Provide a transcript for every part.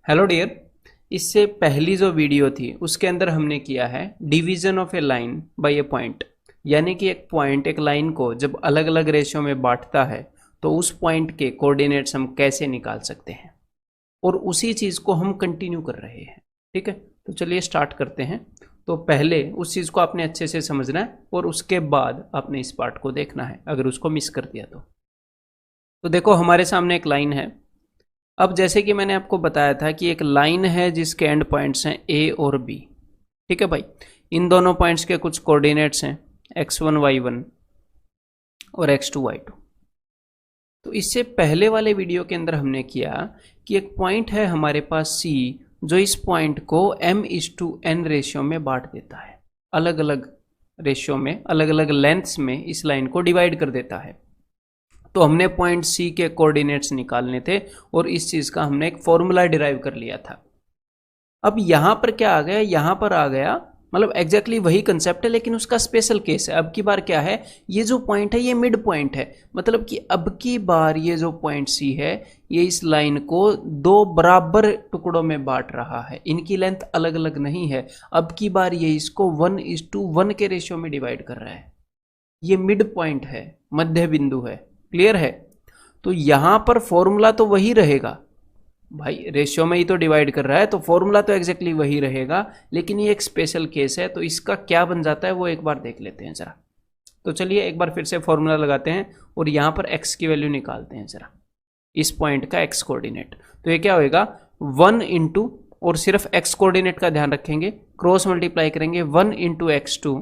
Hello dear. इससे पहली जो वीडियो थी उसके अंदर हमने किया है division of A line by A point. यानी कि एक पॉइंट एक लाइन को जब अलग अलग रेशियो में बांटता है तो उस पॉइंट के कोऑर्डिनेट्स हम कैसे निकाल सकते हैं, और उसी चीज़ को हम कंटिन्यू कर रहे हैं। ठीक है, तो चलिए स्टार्ट करते हैं। तो पहले उस चीज़ को आपने अच्छे से समझना है और उसके बाद आपने इस पार्ट को देखना है अगर उसको मिस कर दिया तो देखो हमारे सामने एक लाइन है। अब जैसे कि मैंने आपको बताया था कि एक लाइन है जिसके एंड पॉइंट्स हैं ए और बी। ठीक है भाई, इन दोनों पॉइंट्स के कुछ कोऑर्डिनेट्स हैं x1 y1 और x2 y2। तो इससे पहले वाले वीडियो के अंदर हमने किया कि एक पॉइंट है हमारे पास C जो इस पॉइंट को m/n रेशियो में बांट देता है। अलग अलग रेशियो में अलग अलग लेंथ्स में इस लाइन को डिवाइड कर देता है। तो हमने पॉइंट सी के कोऑर्डिनेट्स निकालने थे और इस चीज का हमने एक फॉर्मूला डिराइव कर लिया था। अब यहां पर क्या आ गया, यहां पर आ गया मतलब एग्जैक्टली वही कंसेप्ट है लेकिन उसका स्पेशल केस है। अब की बार क्या है, ये जो पॉइंट है ये मिड पॉइंट है। मतलब कि अब की बार ये जो पॉइंट सी है ये इस लाइन को दो बराबर टुकड़ों में बांट रहा है। इनकी लेंथ अलग अलग नहीं है। अब की बार ये इसको 1:1 के रेशियो में डिवाइड कर रहा है। ये मिड पॉइंट है, मध्य बिंदु है। क्लियर है? तो यहां पर फॉर्मूला तो वही रहेगा भाई, रेशियो में ही तो डिवाइड कर रहा है तो फॉर्मूला तो एग्जैक्टली वही रहेगा। लेकिन ये एक स्पेशल केस है तो इसका क्या बन जाता है वो एक बार देख लेते हैं जरा। तो चलिए एक बार फिर से फॉर्मूला लगाते हैं और यहां पर x की वैल्यू निकालते हैं जरा, इस पॉइंट का x कोऑर्डिनेट। तो ये क्या होएगा 1 इंटू, और सिर्फ x कोऑर्डिनेट का ध्यान रखेंगे, क्रॉस मल्टीप्लाई करेंगे 1 into x2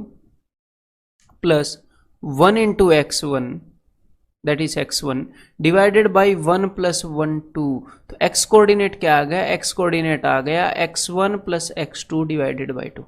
plus 1 into x1 that is x1 divided by 1 plus 1 2। तो x कोऑर्डिनेट क्या आ गया, x कोऑर्डिनेट आ गया x1 plus x2 divided by 2।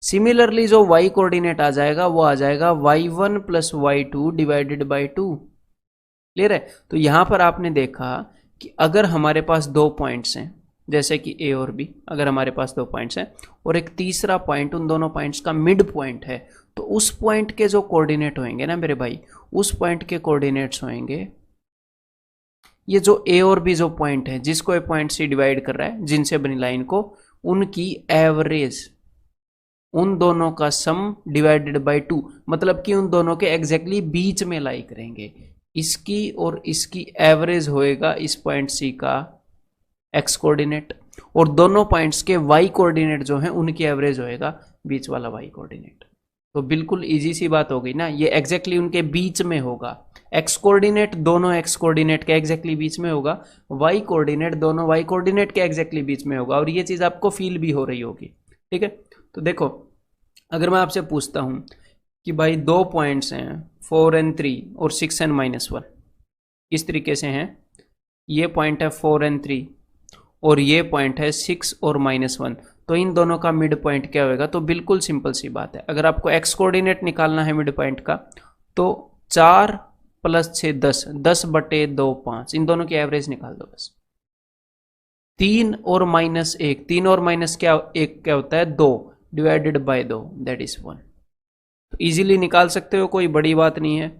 Similarly जो y कोऑर्डिनेट आ जाएगा वो आ जाएगा y1 plus y2 divided by 2। Clear है? तो यहां पर आपने देखा कि अगर हमारे पास दो पॉइंट्स हैं जैसे कि a और b, अगर हमारे पास दो पॉइंट्स हैं और एक तीसरा पॉइंट उन दोनों पॉइंट्स का मिड पॉइंट है, तो उस पॉइंट के जो कोऑर्डिनेट होंगे ना मेरे भाई, उस पॉइंट के कोऑर्डिनेट्स होंगे ये जो a और b जो पॉइंट है जिसको ए पॉइंट से डिवाइड कर रहा है, जिनसे बनी लाइन को, उनकी एवरेज, उन दोनों का सम डिवाइडेड बाय 2। मतलब कि उन दोनों के एग्जैक्टली बीच में लाई करेंगे। इसकी और इसकी एवरेज होएगा इस पॉइंट सी का x कोऑर्डिनेट, और दोनों पॉइंट्स के y कोऑर्डिनेट जो है उनकी एवरेज होएगा बीच वाला y कोऑर्डिनेट। तो बिल्कुल इजी सी बात हो गई ना, ये एग्जैक्टली उनके बीच में होगा। x कोऑर्डिनेट दोनों x कोऑर्डिनेट के एग्जैक्टली बीच में होगा, y कोऑर्डिनेट दोनों y कोऑर्डिनेट के एग्जैक्टली बीच में होगा, और ये चीज आपको फील भी हो रही होगी। ठीक है, तो देखो अगर मैं आपसे पूछता हूं कि भाई दो पॉइंट्स हैं 4 and 3 और 6 and -1, किस तरीके से हैं? ये पॉइंट है 4 and 3 और ये पॉइंट है 6 और -1, तो इन दोनों का मिड पॉइंट क्या होगा? तो बिल्कुल सिंपल सी बात है, अगर आपको x कोऑर्डिनेट निकालना है मिड पॉइंट का तो 4 + 6 10, 10/2 5, इन दोनों की एवरेज निकाल दो बस। 3 और -1, 3 और माइनस क्या, 1 क्या होता है 2, डिवाइडेड बाय 2 दैट इज 1। तो इजीली निकाल सकते हो, कोई बड़ी बात नहीं है।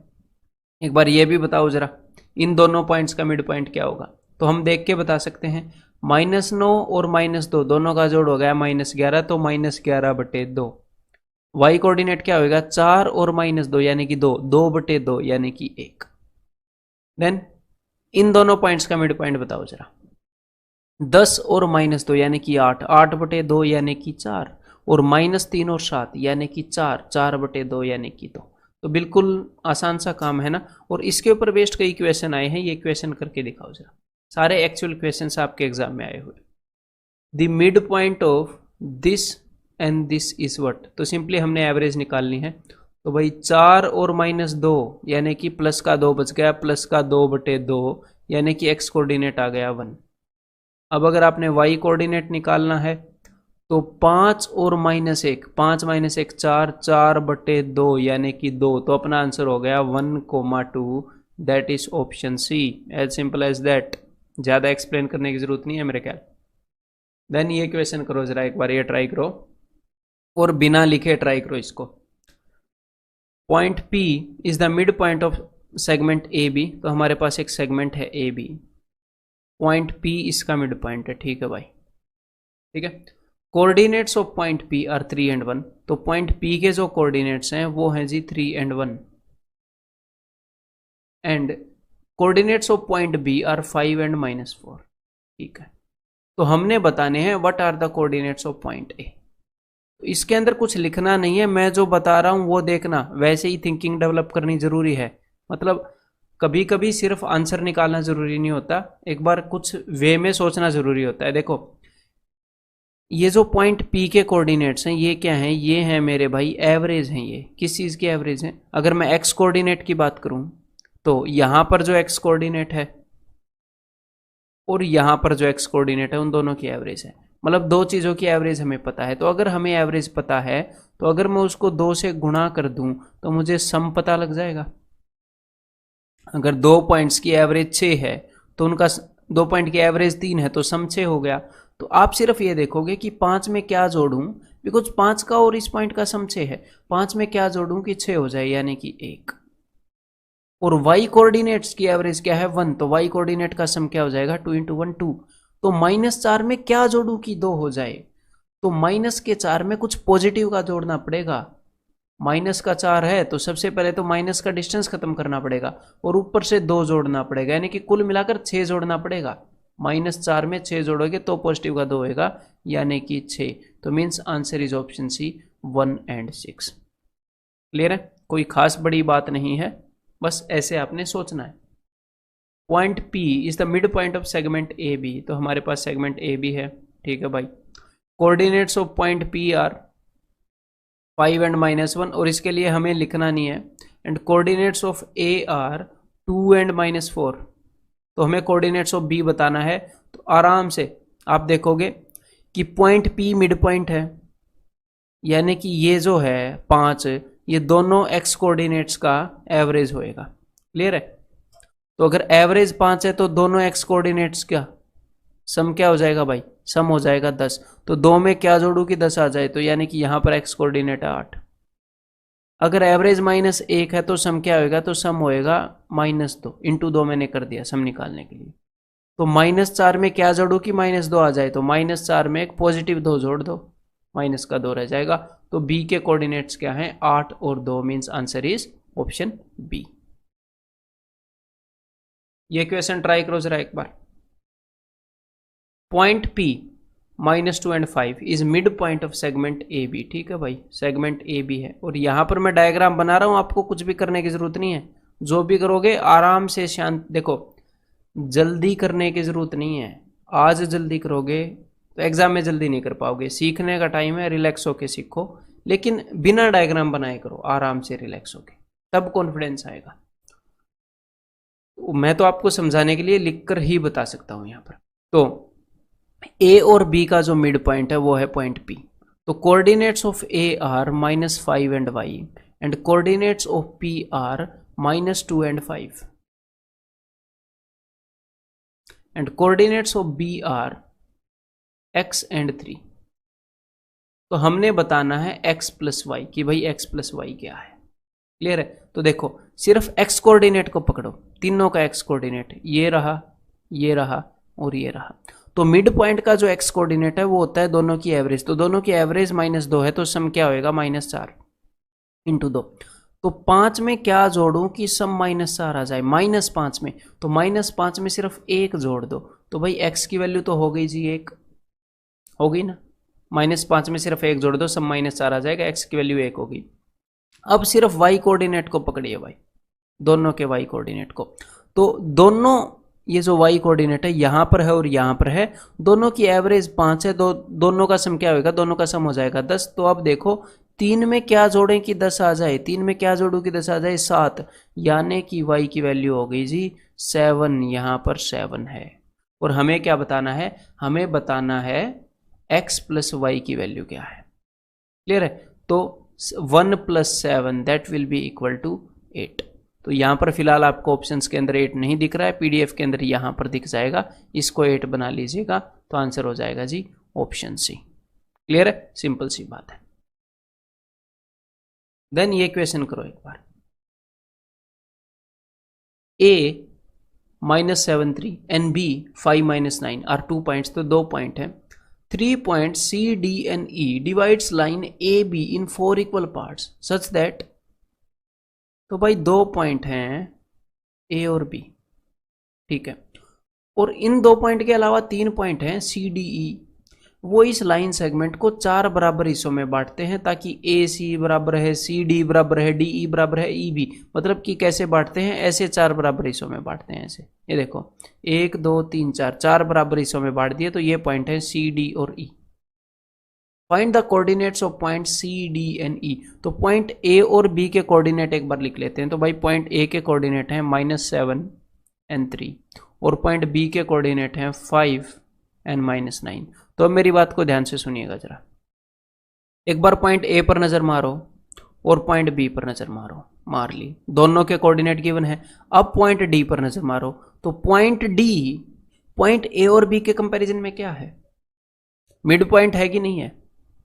एक बार ये भी बताओ जरा इन दोनों पॉइंट्स का मिड पॉइंट क्या होगा? तो हम देख के बता सकते हैं, -9 और -2 दोनों का जोड़ हो गया -11, तो -11/2। y कोऑर्डिनेट क्या होगा 4 और -2 यानी कि 2, 2/2 यानी कि 1। देन इन दोनों पॉइंट्स का मिड पॉइंट बताओ जरा, 10 और -2 यानी कि 8, 8/2 यानी कि 4, और -3 और 7 यानी कि 4, 4/2 यानी कि 2। तो बिल्कुल आसान सा काम है ना। और इसके ऊपर बेस्ड कई क्वेश्चन आए हैं, ये क्वेश्चन करके दिखाओ जरा। सारे एक्चुअल क्वेश्चंस आपके एग्जाम में आए हुए। The mid point of this and this is what? तो सिंपली हमने एवरेज निकालनी है। तो भाई 4 और -2 यानी कि प्लस का 2 बच गया, प्लस का 2/2 यानी कि x कोऑर्डिनेट आ गया 1। अब अगर आपने y कोऑर्डिनेट निकालना है तो 5 और -1, 5 - 1 4, 4/2 यानी कि 2। तो अपना आंसर हो गया 1,2, that is option C. As simple as that, ज़्यादा एक्सप्लेन करने की जरूरत नहीं है मेरे ख्याल। देन ये क्वेश्चन करो जरा, एक बार ये ट्राई करो और बिना लिखे ट्राई करो इसको। Point P is the mid point of segment AB। तो हमारे पास एक सेगमेंट है AB पॉइंट P इसका मिड पॉइंट है, ठीक है भाई, ठीक है। Coordinates of point P are 3 and 1, तो पॉइंट P के जो कोऑर्डिनेट्स हैं वो हैं जी 3 and 1, and coordinates of point B are 5 and -4, ठीक है। तो हमने बताने हैं what are the coordinates of point A। इसके अंदर कुछ लिखना नहीं है, मैं जो बता रहा हूं वो देखना, वैसे ही थिंकिंग डेवलप करनी जरूरी है। मतलब कभी कभी सिर्फ आंसर निकालना जरूरी नहीं होता, एक बार कुछ वे में सोचना जरूरी होता है। देखो ये जो पॉइंट P के कोऑर्डिनेट्स हैं ये क्या हैं, ये हैं मेरे भाई एवरेज हैं। ये किस चीज़ के एवरेज हैं? अगर मैं x कोऑर्डिनेट की बात करूं तो यहां पर जो x कोऑर्डिनेट है और यहां पर जो x कोऑर्डिनेट है उन दोनों की एवरेज है। मतलब दो चीज़ों की एवरेज हमें पता है, तो अगर हमें एवरेज पता है तो अगर मैं उसको 2 से गुणा कर दूं तो मुझे सम पता लग जाएगा। अगर दो पॉइंट्स की एवरेज 6 है तो उनका, दो पॉइंट की एवरेज 3 है तो सम 6 हो गया। तो आप सिर्फ ये देखोगे कि 5 में क्या जोड़ूं, बिकॉज 5 का और इस पॉइंट का सम 6 है, 5 में क्या जोड़ूं कि 6 हो जाए, यानी कि 1। और y कोऑर्डिनेट्स की एवरेज क्या है 1, तो y कोऑर्डिनेट का सम क्या हो जाएगा 2 × 1 2। तो -4 में क्या जोड़ूं कि 2 हो जाए, तो माइनस के 4 में कुछ पॉजिटिव का जोड़ना पड़ेगा। माइनस का 4 है तो सबसे पहले तो माइनस का डिस्टेंस खत्म करना पड़ेगा और ऊपर से 2 जोड़ना पड़ेगा, यानी कि कुल मिलाकर 6 जोड़ना पड़ेगा। -4 में 6 जोड़ोगे तो पॉजिटिव का 2 होएगा, यानी कि 6। तो means answer is option C 1 and 6। Clear है? कोई खास बड़ी बात नहीं है, बस ऐसे आपने सोचना है। Point P is the mid point of segment A B, तो हमारे पास सेगमेंट ए बी है, ठीक है भाई। Coordinates of point P are 5 and -1, और इसके लिए हमें लिखना नहीं है। And coordinates of A are 2 and -4, तो हमें कोऑर्डिनेट्स ऑफ B बताना है। तो आराम से आप देखोगे कि पॉइंट P मिड पॉइंट है, यानी कि ये जो है 5, ये दोनों x कोऑर्डिनेट्स का एवरेज होएगा। क्लियर है? तो अगर एवरेज 5 है तो दोनों x कोऑर्डिनेट्स का सम क्या हो जाएगा भाई, सम हो जाएगा 10। तो 2 में क्या जोड़ू कि 10 आ जाए, तो यानी कि यहां पर x कोऑर्डिनेट है 8। अगर एवरेज -1 है तो सम क्या होएगा, तो सम होएगा -2 × 2 मैंने कर दिया सम निकालने के लिए। तो -4 में क्या जोड़ू कि -2 आ जाए, तो -4 में एक पॉजिटिव 2 जोड़ दो, माइनस का 2 रह जाएगा। तो B के कोऑर्डिनेट्स क्या हैं 8 और 2, means answer is option B. ये क्वेश्चन ट्राई करो जरा एक बार। Point P -2 and 5 is mid point of segment A B, ठीक है भाई, सेगमेंट ए बी है। और यहां पर मैं डायग्राम बना रहा हूं, आपको कुछ भी करने की जरूरत नहीं है, जो भी करोगे आराम से शांत। देखो जल्दी करने की जरूरत नहीं है, आज जल्दी करोगे तो एग्जाम में जल्दी नहीं कर पाओगे। सीखने का टाइम है, रिलैक्स होके सीखो, लेकिन बिना डायग्राम बनाए करो, आराम से रिलैक्स होके, तब कॉन्फिडेंस आएगा। मैं तो आपको समझाने के लिए लिखकर ही बता सकता हूं यहां पर। तो ए और बी का जो मिड पॉइंट है वो है पॉइंट P। तो coordinates of A are -5 and y, and coordinates of P are -2 and 5, and coordinates of B are x and 3। तो हमने बताना है x + y कि भाई x + y क्या है। क्लियर है? तो देखो सिर्फ x कोऑर्डिनेट को पकड़ो, तीनों का x कोऑर्डिनेट ये रहा, ये रहा और ये रहा। तो मिड पॉइंट का जो x कोऑर्डिनेट है वो होता है दोनों की एवरेज। तो दोनों की एवरेज -2 है, तो सम क्या होएगा -4 × 2। तो 5 में क्या जोड़ूं कि सम -4 आ जाए, -5 में, तो -5 में सिर्फ 1 जोड़ दो, तो भाई x की वैल्यू तो हो गई जी 1, हो गई ना। -5 में सिर्फ 1 जोड़ दो, सम -4 आ जाएगा, x की वैल्यू 1 होगी। अब सिर्फ y कोऑर्डिनेट को पकड़िए भाई, दोनों के y कोऑर्डिनेट को। तो दोनों, ये जो y कोऑर्डिनेट है यहां पर है और यहां पर है, दोनों की एवरेज 5 है, दोनों का सम क्या होगा, दोनों का सम हो जाएगा 10। तो अब देखो 3 में क्या जोड़ें कि 10 आ जाए, 3 में क्या जोड़ू कि 10 आ जाए 7, यानी कि y की वैल्यू हो गई जी 7, यहां पर 7 है। और हमें क्या बताना है, हमें बताना है x + y की वैल्यू क्या है। क्लियर है? तो 1 + 7 that will be equal to 8। तो यहां पर फिलहाल आपको ऑप्शंस के अंदर 8 नहीं दिख रहा है, पीडीएफ के अंदर यहां पर दिख जाएगा, इसको 8 बना लीजिएगा, तो आंसर हो जाएगा जी ऑप्शन सी। क्लियर है? सिंपल सी बात है। देन ये क्वेश्चन करो एक बार। ए -7 3 and B 5 - 9 are 2 points, तो 2 पॉइंट हैं. 3 points C, D and E divides line AB in 4 equal parts such that, तो भाई 2 पॉइंट हैं A और B, ठीक है, और इन 2 पॉइंट के अलावा 3 पॉइंट हैं C, D, E. वो इस लाइन सेगमेंट को 4 बराबर हिस्सों में बांटते हैं ताकि AC बराबर है, CD बराबर है, DE बराबर है, EB. मतलब कि कैसे बांटते हैं, ऐसे 4 बराबर हिस्सों में बांटते हैं. ऐसे ये देखो 1 2 3 4 4 बराबर हिस्सों में बांट दिए. तो ये पॉइंट है C, D और E. Find the coordinates of point C, D and E. तो पॉइंट A और B के कोऑर्डिनेट एक बार लिख लेते हैं. तो भाई पॉइंट A के कोऑर्डिनेट हैं -7 and 3 और पॉइंट B के कोऑर्डिनेट हैं 5 and -9. तो अब मेरी बात को ध्यान से सुनिएगा जरा. एक बार पॉइंट A पर नजर मारो और पॉइंट B पर नजर मारो, मार ली, दोनों के कोऑर्डिनेट गिवन है. अब पॉइंट D पर नजर मारो, तो पॉइंट D पॉइंट A और B के कंपैरिजन में क्या है, मिड पॉइंट है कि नहीं है,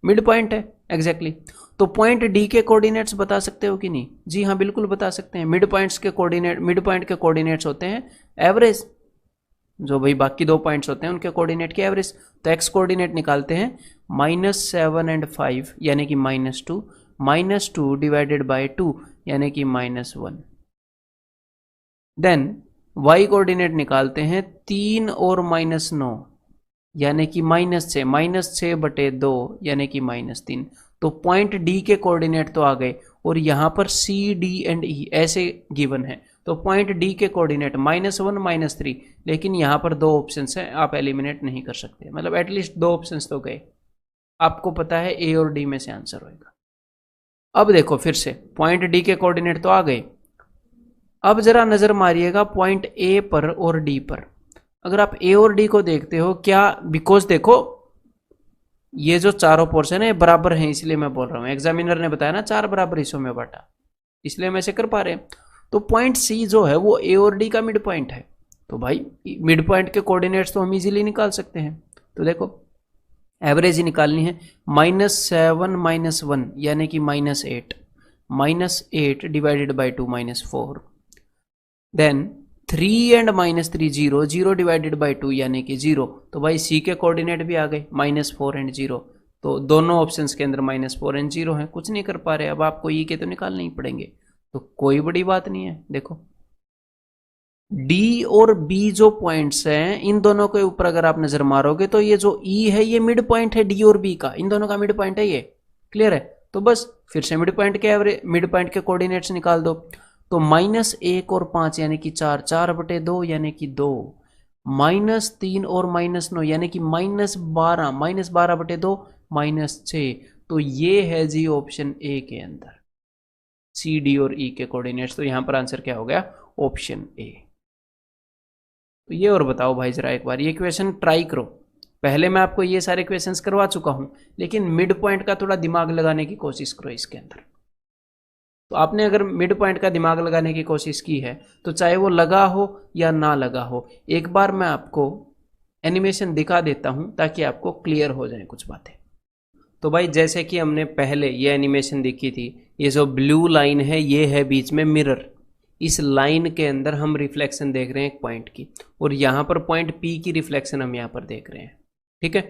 मिड पॉइंट है एग्जैक्टली. तो पॉइंट D के कोऑर्डिनेट्स बता सकते हो कि नहीं, जी हाँ बिल्कुल बता सकते हैं. मिड पॉइंट्स के कोऑर्डिनेट, मिड पॉइंट के कोऑर्डिनेट्स होते हैं एवरेज, जो भाई बाकी 2 पॉइंट्स होते हैं उनके कोऑर्डिनेट की एवरेज. तो एक्स कोऑर्डिनेट निकालते हैं -7 and 5 यानी कि -2, -2 डिवाइडेड बाय 2 यानी कि -1. देन वाई कोऑर्डिनेट निकालते हैं 3 और -9 यानी कि -6, -6 बटे 2 यानी कि -3. तो पॉइंट डी के कोऑर्डिनेट तो आ गए और यहाँ पर C, D एंड E ऐसे गिवन है. तो पॉइंट डी के कोऑर्डिनेट -1 -3, लेकिन यहाँ पर 2 ऑप्शंस हैं, आप एलिमिनेट नहीं कर सकते. मतलब एटलीस्ट 2 ऑप्शंस तो गए. आपको पता है A और D में से आंसर होएगा. अब देखो फिर से पॉइंट डी के कोऑर्डिनेट तो आ गए. अब जरा नजर मारिएगा पॉइंट A पर और D पर. अगर आप A और D को देखते हो क्या, बिकॉज देखो ये जो चारों पोर्शन है बराबर हैं, इसलिए मैं बोल रहा हूँ. एग्जामिनर ने बताया ना 4 बराबर हिस्सों में बांटा, इसलिए हम ऐसे कर पा रहे हैं. तो पॉइंट C जो है वो A और D का मिड पॉइंट है. तो भाई मिड पॉइंट के कोऑर्डिनेट्स तो हम इजीली निकाल सकते हैं. तो देखो एवरेज ही निकालनी है. -7 -1 यानी कि -8, -8 divided by 2 -4. Then 3 and -3 0, 0 divided by 2 यानी कि 0. तो भाई C के कोऑर्डिनेट भी आ गए -4 एंड 0. तो दोनों ऑप्शंस के अंदर -4 एंड 0 है, कुछ नहीं कर पा रहे. अब आपको E के तो निकालने ही पड़ेंगे, तो कोई बड़ी बात नहीं है. देखो D और B जो पॉइंट्स हैं इन दोनों के ऊपर अगर आप नजर मारोगे तो ये जो E है ये मिड पॉइंट है D और B का, इन दोनों का मिड पॉइंट है ये. क्लियर है. तो बस फिर से मिड पॉइंट के एवरेज, मिड पॉइंट के कोऑर्डिनेट्स निकाल दो. तो -1 और 5 यानी कि 4, 4 बटे 2 यानी कि 2, -3 और -9 यानी कि -12, -12 बटे 2 -6. तो ये है जी ऑप्शन A के अंदर C, D और E के कोऑर्डिनेट्स. तो यहां पर आंसर क्या हो गया, ऑप्शन A. तो ये और बताओ भाई जरा एक बार ये क्वेश्चन ट्राई करो. पहले मैं आपको ये सारे क्वेश्चंस करवा चुका हूं, लेकिन मिड पॉइंट का थोड़ा दिमाग लगाने की कोशिश करो इसके अंदर. तो आपने अगर मिड पॉइंट का दिमाग लगाने की कोशिश की है तो चाहे वो लगा हो या ना लगा हो, एक बार मैं आपको एनिमेशन दिखा देता हूं ताकि आपको क्लियर हो जाए कुछ बातें. तो भाई जैसे कि हमने पहले ये एनिमेशन देखी थी, ये जो ब्लू लाइन है ये है बीच में मिरर. इस लाइन के अंदर हम रिफ्लेक्शन देख रहे हैं एक पॉइंट की, और यहाँ पर पॉइंट P की रिफ्लेक्शन हम यहाँ पर देख रहे हैं. ठीक है.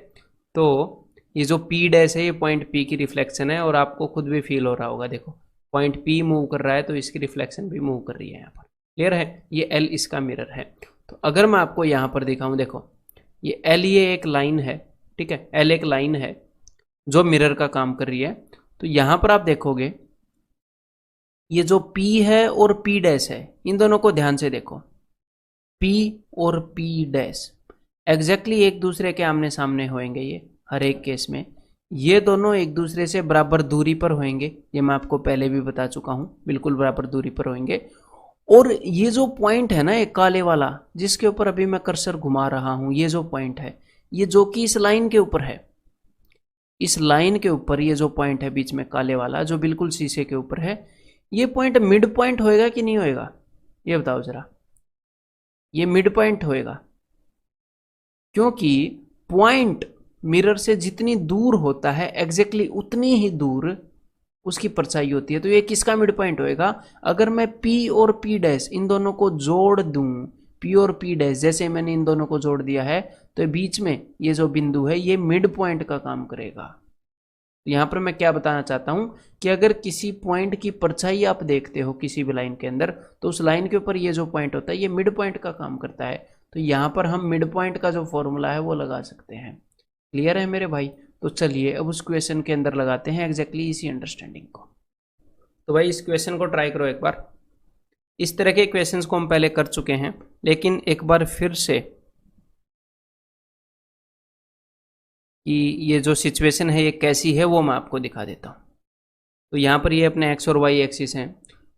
तो ये जो P डैश है ये पॉइंट P की रिफ्लेक्शन है, और आपको खुद भी फील हो रहा होगा. देखो पॉइंट P मूव कर रहा है तो इसकी रिफ्लेक्शन भी मूव कर रही है यहाँ पर. क्लियर है. ये L इसका मिरर है. तो अगर मैं आपको यहाँ पर दिखाऊं, देखो ये L ये एक लाइन है. ठीक है, L एक लाइन है जो मिरर का काम कर रही है. तो यहाँ पर आप देखोगे ये जो P है और P डैश है, इन दोनों को ध्यान से देखो. P और P डैश एग्जैक्टली एक दूसरे के आमने सामने होंगे. ये हर एक केस में ये दोनों एक दूसरे से बराबर दूरी पर होंगे. ये मैं आपको पहले भी बता चुका हूं, बिल्कुल बराबर दूरी पर होंगे. और ये जो पॉइंट है ना एक काले वाला जिसके ऊपर अभी मैं कर्सर घुमा रहा हूं, ये जो पॉइंट है ये जो कि इस लाइन के ऊपर है, इस लाइन के ऊपर ये जो पॉइंट है बीच में काले वाला जो बिल्कुल शीशे के ऊपर है, ये पॉइंट मिड पॉइंट होएगा कि नहीं होएगा, ये बताओ जरा. ये मिड पॉइंट होएगा क्योंकि पॉइंट मिरर से जितनी दूर होता है एग्जैक्टली उतनी ही दूर उसकी परछाई होती है. तो ये किसका मिड पॉइंट होएगा. अगर मैं P और P डैश इन दोनों को जोड़ दूं P और P डैश, जैसे मैंने इन दोनों को जोड़ दिया है तो बीच में ये जो बिंदु है ये मिड पॉइंट का काम करेगा। यहाँ पर मैं क्या बताना चाहता हूँ कि अगर किसी पॉइंट की परछाई आप देखते हो किसी भी लाइन के अंदर, तो उस लाइन के ऊपर ये जो पॉइंट होता है ये मिड पॉइंट का काम करता है। तो यहाँ पर हम मिड पॉइंट का जो फॉर्मूला है वो लगा सकते हैं। क्लियर है मेरे भाई? तो चलिए अब उस क्वेश्चन के अंदर लगाते हैं एग्जैक्टली इसी अंडरस्टैंडिंग को। तो भाई इस क्वेश्चन को ट्राई करो एक बार। इस तरह के क्वेश्चंस को हम पहले कर चुके हैं, लेकिन एक बार फिर से कि ये जो सिचुएशन है ये कैसी है वो मैं आपको दिखा देता हूँ। तो यहाँ पर ये अपने x और y एक्सिस हैं।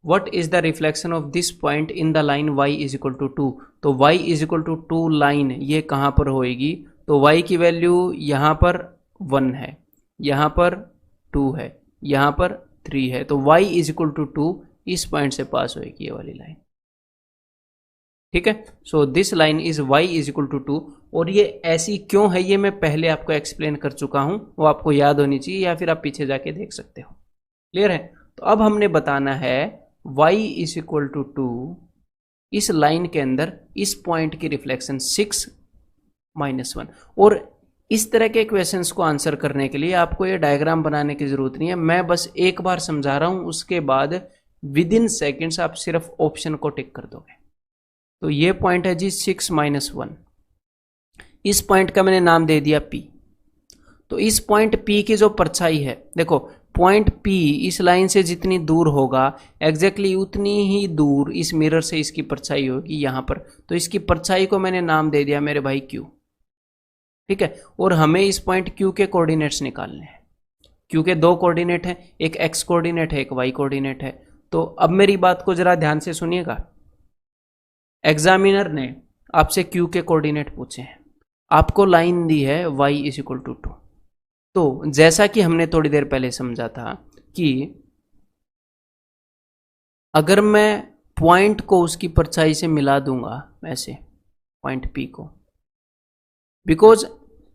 What is the reflection of this point in the line y is equal to 2। तो y is equal to 2 line ये कहाँ पर होएगी? तो y की वैल्यू यहाँ पर 1 है, यहाँ पर 2 है, यहाँ पर 3 है। तो y इज इक्वल टू 2 इस पॉइंट से पास होएगी ये वाली लाइन। ठीक है, so this line is y is equal to 2। और ये ऐसी क्यों है ये मैं पहले आपको एक्सप्लेन कर चुका हूं, वो आपको याद होनी चाहिए या फिर आप पीछे जाके देख सकते हो। क्लियर है? तो अब हमने बताना है y इज इक्वल टू 2 इस लाइन के अंदर इस पॉइंट की रिफ्लेक्शन 6 -1। और इस तरह के क्वेश्चंस को आंसर करने के लिए आपको ये डायग्राम बनाने की जरूरत नहीं है, मैं बस एक बार समझा रहा हूं, उसके बाद विद इन सेकेंड्स आप सिर्फ ऑप्शन को टिक कर दोगे। तो ये पॉइंट है जी 6 -1, इस पॉइंट का मैंने नाम दे दिया P। तो इस पॉइंट P की जो परछाई है, देखो पॉइंट P इस लाइन से जितनी दूर होगा एग्जैक्टली उतनी ही दूर इस मिरर से इसकी परछाई होगी यहाँ पर। तो इसकी परछाई को मैंने नाम दे दिया मेरे भाई Q। ठीक है, और हमें इस पॉइंट Q के कोऑर्डिनेट्स निकालने हैं। Q के दो कोऑर्डिनेट हैं, एक x कोऑर्डिनेट है, एक y कोऑर्डिनेट है। तो अब मेरी बात को जरा ध्यान से सुनिएगा। एग्जामिनर ने आपसे Q के कोऑर्डिनेट पूछे हैं, आपको लाइन दी है y इज इक्वल टू 2। तो जैसा कि हमने थोड़ी देर पहले समझा था कि अगर मैं पॉइंट को उसकी परछाई से मिला दूंगा ऐसे पॉइंट P को, बिकॉज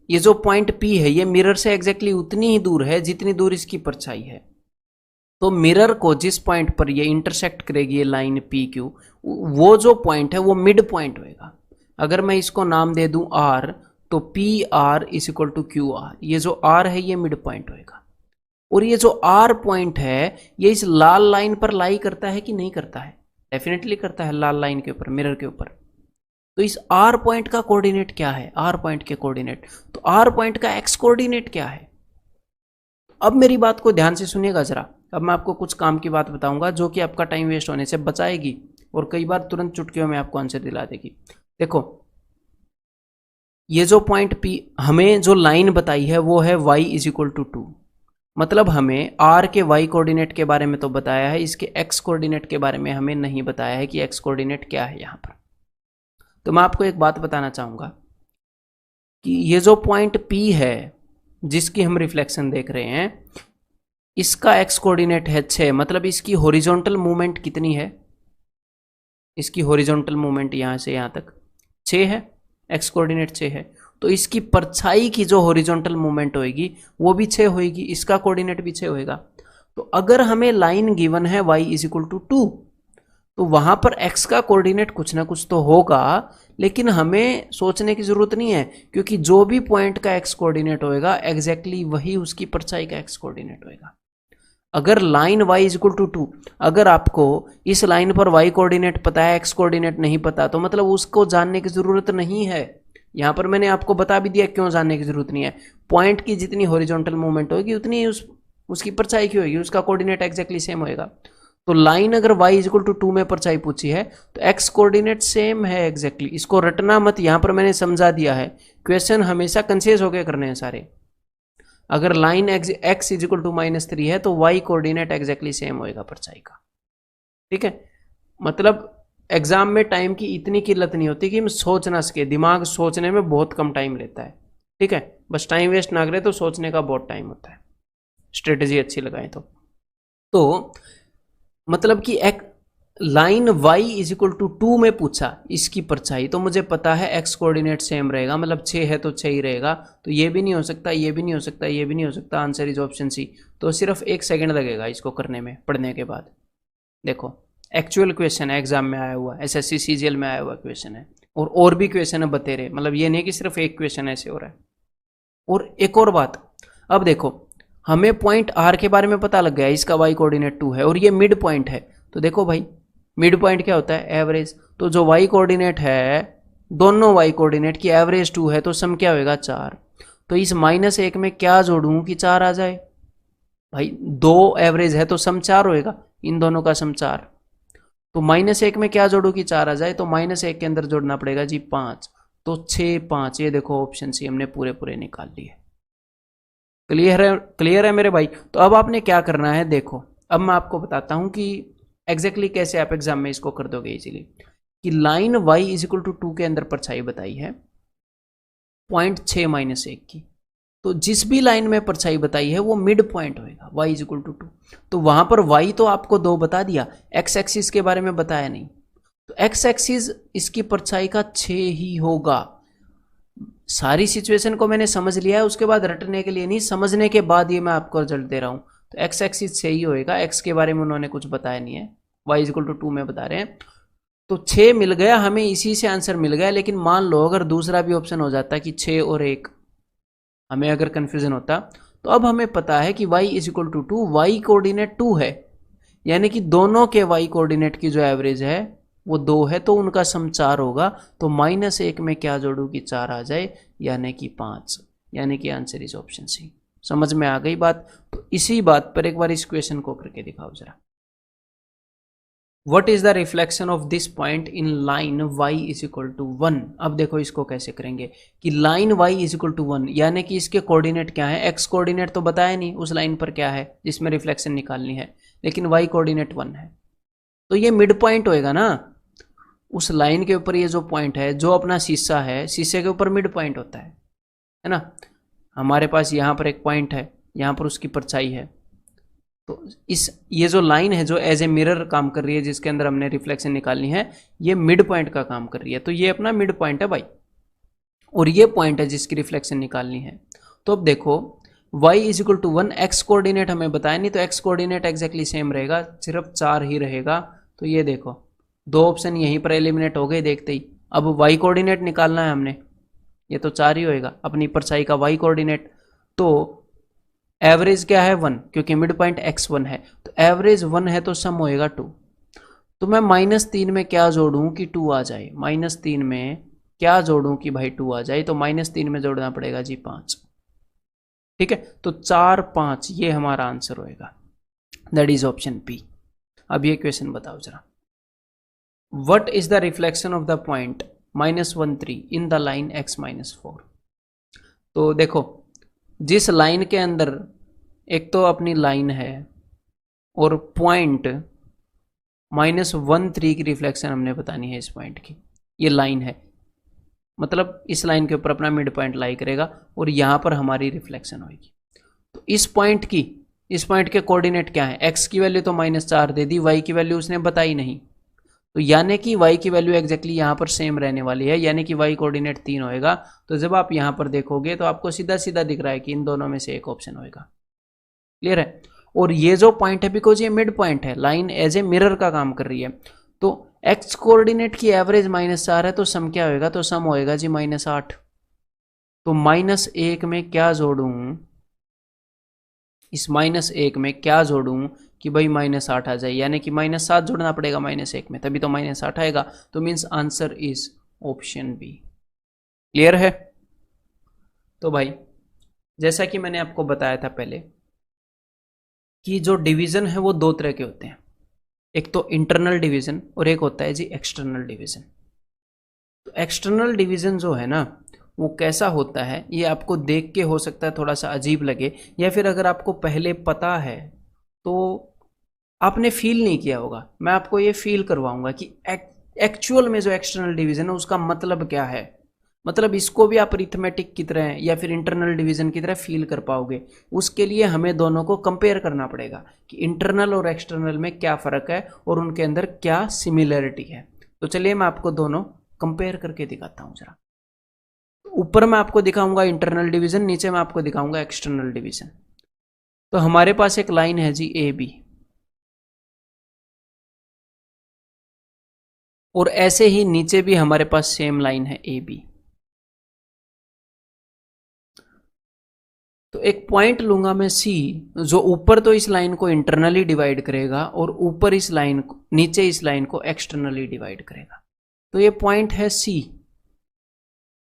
ये जो पॉइंट P है ये मिरर से एग्जैक्टली उतनी ही दूर है जितनी दूर इसकी परछाई है। तो मिरर को जिस पॉइंट पर ये इंटरसेक्ट करेगी ये लाइन PQ, वो जो पॉइंट है वो मिड पॉइंट होएगा। अगर मैं इसको नाम दे दूं R, तो PR is equal to QR। ये जो R है ये मिड पॉइंट होएगा। और ये जो R पॉइंट है ये इस लाल लाइन पर लाई करता है कि नहीं करता है? डेफिनेटली करता है, लाल लाइन के ऊपर, मिरर के ऊपर। तो इस R पॉइंट का कोऑर्डिनेट क्या है? R पॉइंट के कोऑर्डिनेट, तो R पॉइंट का x कोऑर्डिनेट क्या है? अब मेरी बात को ध्यान से सुनिएगा जरा। अब मैं आपको कुछ काम की बात बताऊंगा जो कि आपका टाइम वेस्ट होने से बचाएगी और कई बार तुरंत चुटकियों में आपको आंसर दिला देगी। देखो ये जो पॉइंट P हमें जो लाइन बताई है वो है y इज इक्वल टू 2। मतलब हमें R के y कोऑर्डिनेट के बारे में तो बताया है, इसके x कोऑर्डिनेट के बारे में हमें नहीं बताया है कि x कोऑर्डिनेट क्या है यहाँ पर। तो मैं आपको एक बात बताना चाहूंगा कि ये जो पॉइंट P है जिसकी हम रिफ्लेक्शन देख रहे हैं, इसका x कोऑर्डिनेट है 6। मतलब इसकी हॉरिजॉन्टल मूवमेंट कितनी है? इसकी हॉरिजॉन्टल मूवमेंट यहाँ से यहाँ तक 6 है, x कोऑर्डिनेट 6 है। तो इसकी परछाई की जो हॉरिजॉन्टल मूवमेंट होएगी वो भी 6 होएगी, इसका कोऑर्डिनेट भी 6 होएगा। तो अगर हमें लाइन गिवन है y इज इक्वल टू 2, तो वहां पर x का कोऑर्डिनेट कुछ ना कुछ तो होगा, लेकिन हमें सोचने की जरूरत नहीं है क्योंकि जो भी पॉइंट का x कोऑर्डिनेट होएगा एग्जैक्टली वही उसकी परछाई का x कोऑर्डिनेट होएगा। अगर line y is equal to 2, अगर आपको इस लाइन पर y कोऑर्डिनेट पता है, x कोऑर्डिनेट नहीं पता, तो मतलब उसको जानने की जरूरत नहीं है। यहां पर मैंने आपको बता भी दिया क्यों जानने की जरूरत नहीं है। पॉइंट की जितनी हॉरिजॉन्टल मूवमेंट होगी उतनी ही उसकी परछाई की होगी, उसका कोऑर्डिनेट एग्जैक्टली सेम होएगा। तो लाइन अगर y इज इक्वल टू 2 में परछाई पूछी है तो x कोऑर्डिनेट सेम है एग्जैक्टली। इसको रटना मत, यहां पर मैंने समझा दिया है। क्वेश्चन हमेशा कंसेस होकर करने हैं सारे। अगर line x is equal to -3 है तो y कोऑर्डिनेट एग्जैक्टली सेम होएगा परछाई का। ठीक है, मतलब एग्जाम में टाइम की इतनी किल्लत नहीं होती कि हम सोच ना सके, दिमाग सोचने में बहुत कम टाइम लेता है। ठीक है, बस टाइम वेस्ट ना करे तो सोचने का बहुत टाइम होता है, स्ट्रेटेजी अच्छी लगाएं तो मतलब कि एक line y is equal to 2 में पूछा इसकी परछाई, तो मुझे पता है x कोऑर्डिनेट सेम रहेगा, मतलब 6 है तो 6 ही रहेगा। तो ये भी नहीं हो सकता, ये भी नहीं हो सकता, ये भी नहीं हो सकता, आंसर इज ऑप्शन सी। तो सिर्फ 1 सेकंड लगेगा इसको करने में, पढ़ने के बाद। देखो एक्चुअल क्वेश्चन है, एग्जाम में आया हुआ, एसएससी सीजीएल में आया हुआ क्वेश्चन है। और भी क्वेश्चन है बतेरे, मतलब ये नहीं कि सिर्फ एक क्वेश्चन ऐसे हो रहा है। और एक और बात, अब देखो हमें पॉइंट आर के बारे में पता लग गया, इसका वाई कोऑर्डिनेट 2 है और ये मिड पॉइंट है। तो देखो भाई मिड पॉइंट क्या होता है, एवरेज। तो जो वाई कोऑर्डिनेट है, दोनों वाई कोऑर्डिनेट की एवरेज 2 है, तो सम क्या होगा 4। तो इस -1 में क्या जोड़ूं कि 4 आ जाए, भाई 2 एवरेज है तो सम 4 होएगा, इन दोनों का सम 4। तो -1 में क्या जोड़ू कि 4 आ जाए, तो -1 के अंदर जोड़ना पड़ेगा जी 5, तो 6 5, ये देखो ऑप्शन सी हमने पूरे पूरे निकाल लिए। क्लियर है, क्लियर है मेरे भाई। तो अब आपने क्या करना है, देखो अब मैं आपको बताता हूं कि एग्जैक्टली कैसे आप एग्जाम में इसको कर दोगे इजीली। कि line y is equal to 2 के अंदर परछाई बताई है 0.6 - 1 की, तो जिस भी लाइन में परछाई बताई है वो मिड पॉइंट होएगा y इज इक्वल टू 2। तो वहां पर y तो आपको 2 बता दिया, x एक्सिस के बारे में बताया नहीं, तो x एक्सिस इसकी परछाई का 6 ही होगा। सारी सिचुएशन को मैंने समझ लिया है, उसके बाद रटने के लिए नहीं, समझने के बाद ये मैं आपको रिजल्ट दे रहा हूं। तो x एक्सिस 6 ही होएगा, x के बारे में उन्होंने कुछ बताया नहीं है, y इज इक्वल टू 2 में बता रहे हैं। तो 6 मिल गया हमें, इसी से आंसर मिल गया। लेकिन मान लो अगर दूसरा भी ऑप्शन हो जाता कि 6 और 1, हमें अगर कंफ्यूजन होता, तो अब हमें पता है कि y is equal to 2, y coordinate 2 है, यानी कि दोनों के y कोऑर्डिनेट की जो एवरेज है वो 2 है, तो उनका सम 4 होगा। तो -1 में क्या जोड़ू कि 4 आ जाए, यानी कि 5, यानी कि आंसर इज ऑप्शन सी। समझ में आ गई बात। तो इसी बात पर एक बार इस क्वेश्चन को करके दिखाओ जरा। What is the reflection of this point in line y is equal to 1। अब देखो इसको कैसे करेंगे कि line y is equal to 1, यानी कि इसके कोऑर्डिनेट क्या है, x कोऑर्डिनेट तो बताया नहीं उस लाइन पर क्या है जिसमें रिफ्लेक्शन निकालनी है, लेकिन y कोऑर्डिनेट 1 है, तो ये मिड पॉइंट होएगा ना। उस लाइन के ऊपर ये जो पॉइंट है, जो अपना शीशा है, शीशे के ऊपर मिड पॉइंट होता है ना। हमारे पास यहाँ पर एक पॉइंट है, यहाँ पर उसकी परछाई है, तो ये जो लाइन है जो एज ए मिरर काम कर रही है, जिसके अंदर हमने रिफ्लेक्शन निकालनी है, ये मिड पॉइंट का काम कर रही है। तो ये अपना मिड पॉइंट है भाई, और ये पॉइंट है जिसकी रिफ्लेक्शन निकालनी है। तो अब देखो y is equal to 1, x coordinate हमें बताया नहीं, तो एक्स कोऑर्डिनेट एक्जैक्टली सेम रहेगा, सिर्फ 4 ही रहेगा। तो ये देखो 2 ऑप्शन यहीं पर एलिमिनेट हो गए देखते ही। अब y कोऑर्डिनेट निकालना है हमने, ये तो 4 ही होएगा अपनी परछाई का y कोऑर्डिनेट। तो एवरेज क्या है 1, क्योंकि मिड पॉइंट x1 है, तो एवरेज 1 है तो सम होएगा 2। तो मैं -3 में क्या जोड़ूं कि 2 आ जाए, -3 में क्या जोड़ूं कि भाई 2 आ जाए, तो -3 में जोड़ना पड़ेगा जी 5। ठीक है, तो 4 5 ये हमारा आंसर होएगा, दैट इज ऑप्शन बी। अब ये क्वेश्चन बताओ जरा, what is the reflection of the point -1 3 in the line x -4। तो देखो जिस लाइन के अंदर एक तो अपनी लाइन है और पॉइंट -1 3 की रिफ्लेक्शन हमने बतानी है, इस पॉइंट की ये लाइन है, मतलब इस लाइन के ऊपर अपना मिड पॉइंट लाई करेगा और यहाँ पर हमारी रिफ्लेक्शन होगी। तो इस पॉइंट के कोऑर्डिनेट क्या है, x की वैल्यू तो -4 दे दी, y की वैल्यू उसने बताई नहीं, तो यानी कि y की वैल्यू एग्जैक्टली यहाँ पर सेम रहने वाली है, यानी कि y कोऑर्डिनेट 3 होएगा। तो जब आप यहाँ पर देखोगे तो आपको सीधा सीधा दिख रहा है कि इन दोनों में से एक ऑप्शन होएगा। क्लियर है। और ये जो पॉइंट है, बिकॉज ये मिड पॉइंट है, लाइन एज ए मिरर का काम कर रही है, तो x कोऑर्डिनेट की एवरेज -4 है, तो सम क्या होएगा, तो सम होएगा जी -8। तो -1 में क्या जोड़ूं, इस -1 में क्या जोड़ूं कि भाई -8 आ जाए, यानी कि -7 जोड़ना पड़ेगा -1 में, तभी तो -8 आएगा। तो means answer is option B. Clear है। तो भाई जैसा कि मैंने आपको बताया था पहले कि जो डिवीजन है वो 2 तरह के होते हैं, एक तो इंटरनल डिवीजन और एक होता है जी एक्सटर्नल डिवीजन। तो एक्सटर्नल डिवीजन जो है ना वो कैसा होता है, ये आपको देख के हो सकता है थोड़ा सा अजीब लगे, या फिर अगर आपको पहले पता है तो आपने फील नहीं किया होगा। मैं आपको ये फील करवाऊंगा कि एक्चुअल में जो एक्सटर्नल डिवीजन है उसका मतलब क्या है, मतलब इसको भी आप अरिथमेटिक की तरह या फिर इंटरनल डिवीजन की तरह फील कर पाओगे। उसके लिए हमें दोनों को कंपेयर करना पड़ेगा कि इंटरनल और एक्सटर्नल में क्या फ़र्क है और उनके अंदर क्या सिमिलरिटी है। तो चलिए मैं आपको दोनों कंपेयर करके दिखाता हूँ जरा। ऊपर मैं आपको दिखाऊंगा इंटरनल डिवीजन, नीचे मैं आपको दिखाऊंगा एक्सटर्नल डिवीजन। तो हमारे पास एक लाइन है जी ए बी, और ऐसे ही नीचे भी हमारे पास सेम लाइन है ए बी। तो एक पॉइंट लूंगा मैं सी, जो ऊपर तो इस लाइन को इंटरनली डिवाइड करेगा और ऊपर इस लाइन को, नीचे इस लाइन को एक्सटर्नली डिवाइड करेगा। तो ये पॉइंट है सी,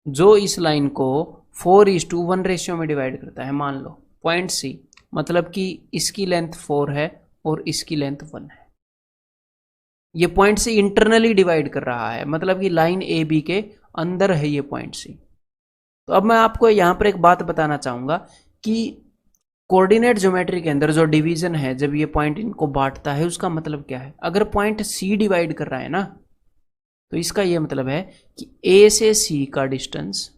जो इस लाइन को 4:1 रेशियो में डिवाइड करता है। मान लो पॉइंट सी, मतलब कि इसकी लेंथ 4 है और इसकी लेंथ 1 है। ये पॉइंट सी इंटरनली डिवाइड कर रहा है, मतलब कि लाइन ए बी के अंदर है ये पॉइंट सी। तो अब मैं आपको यहां पर एक बात बताना चाहूंगा कि कोऑर्डिनेट ज्योमेट्री के अंदर जो डिवीजन है, जब ये पॉइंट इनको बांटता है, उसका मतलब क्या है। अगर पॉइंट सी डिवाइड कर रहा है ना, तो इसका ये मतलब है कि ए से सी का डिस्टेंस,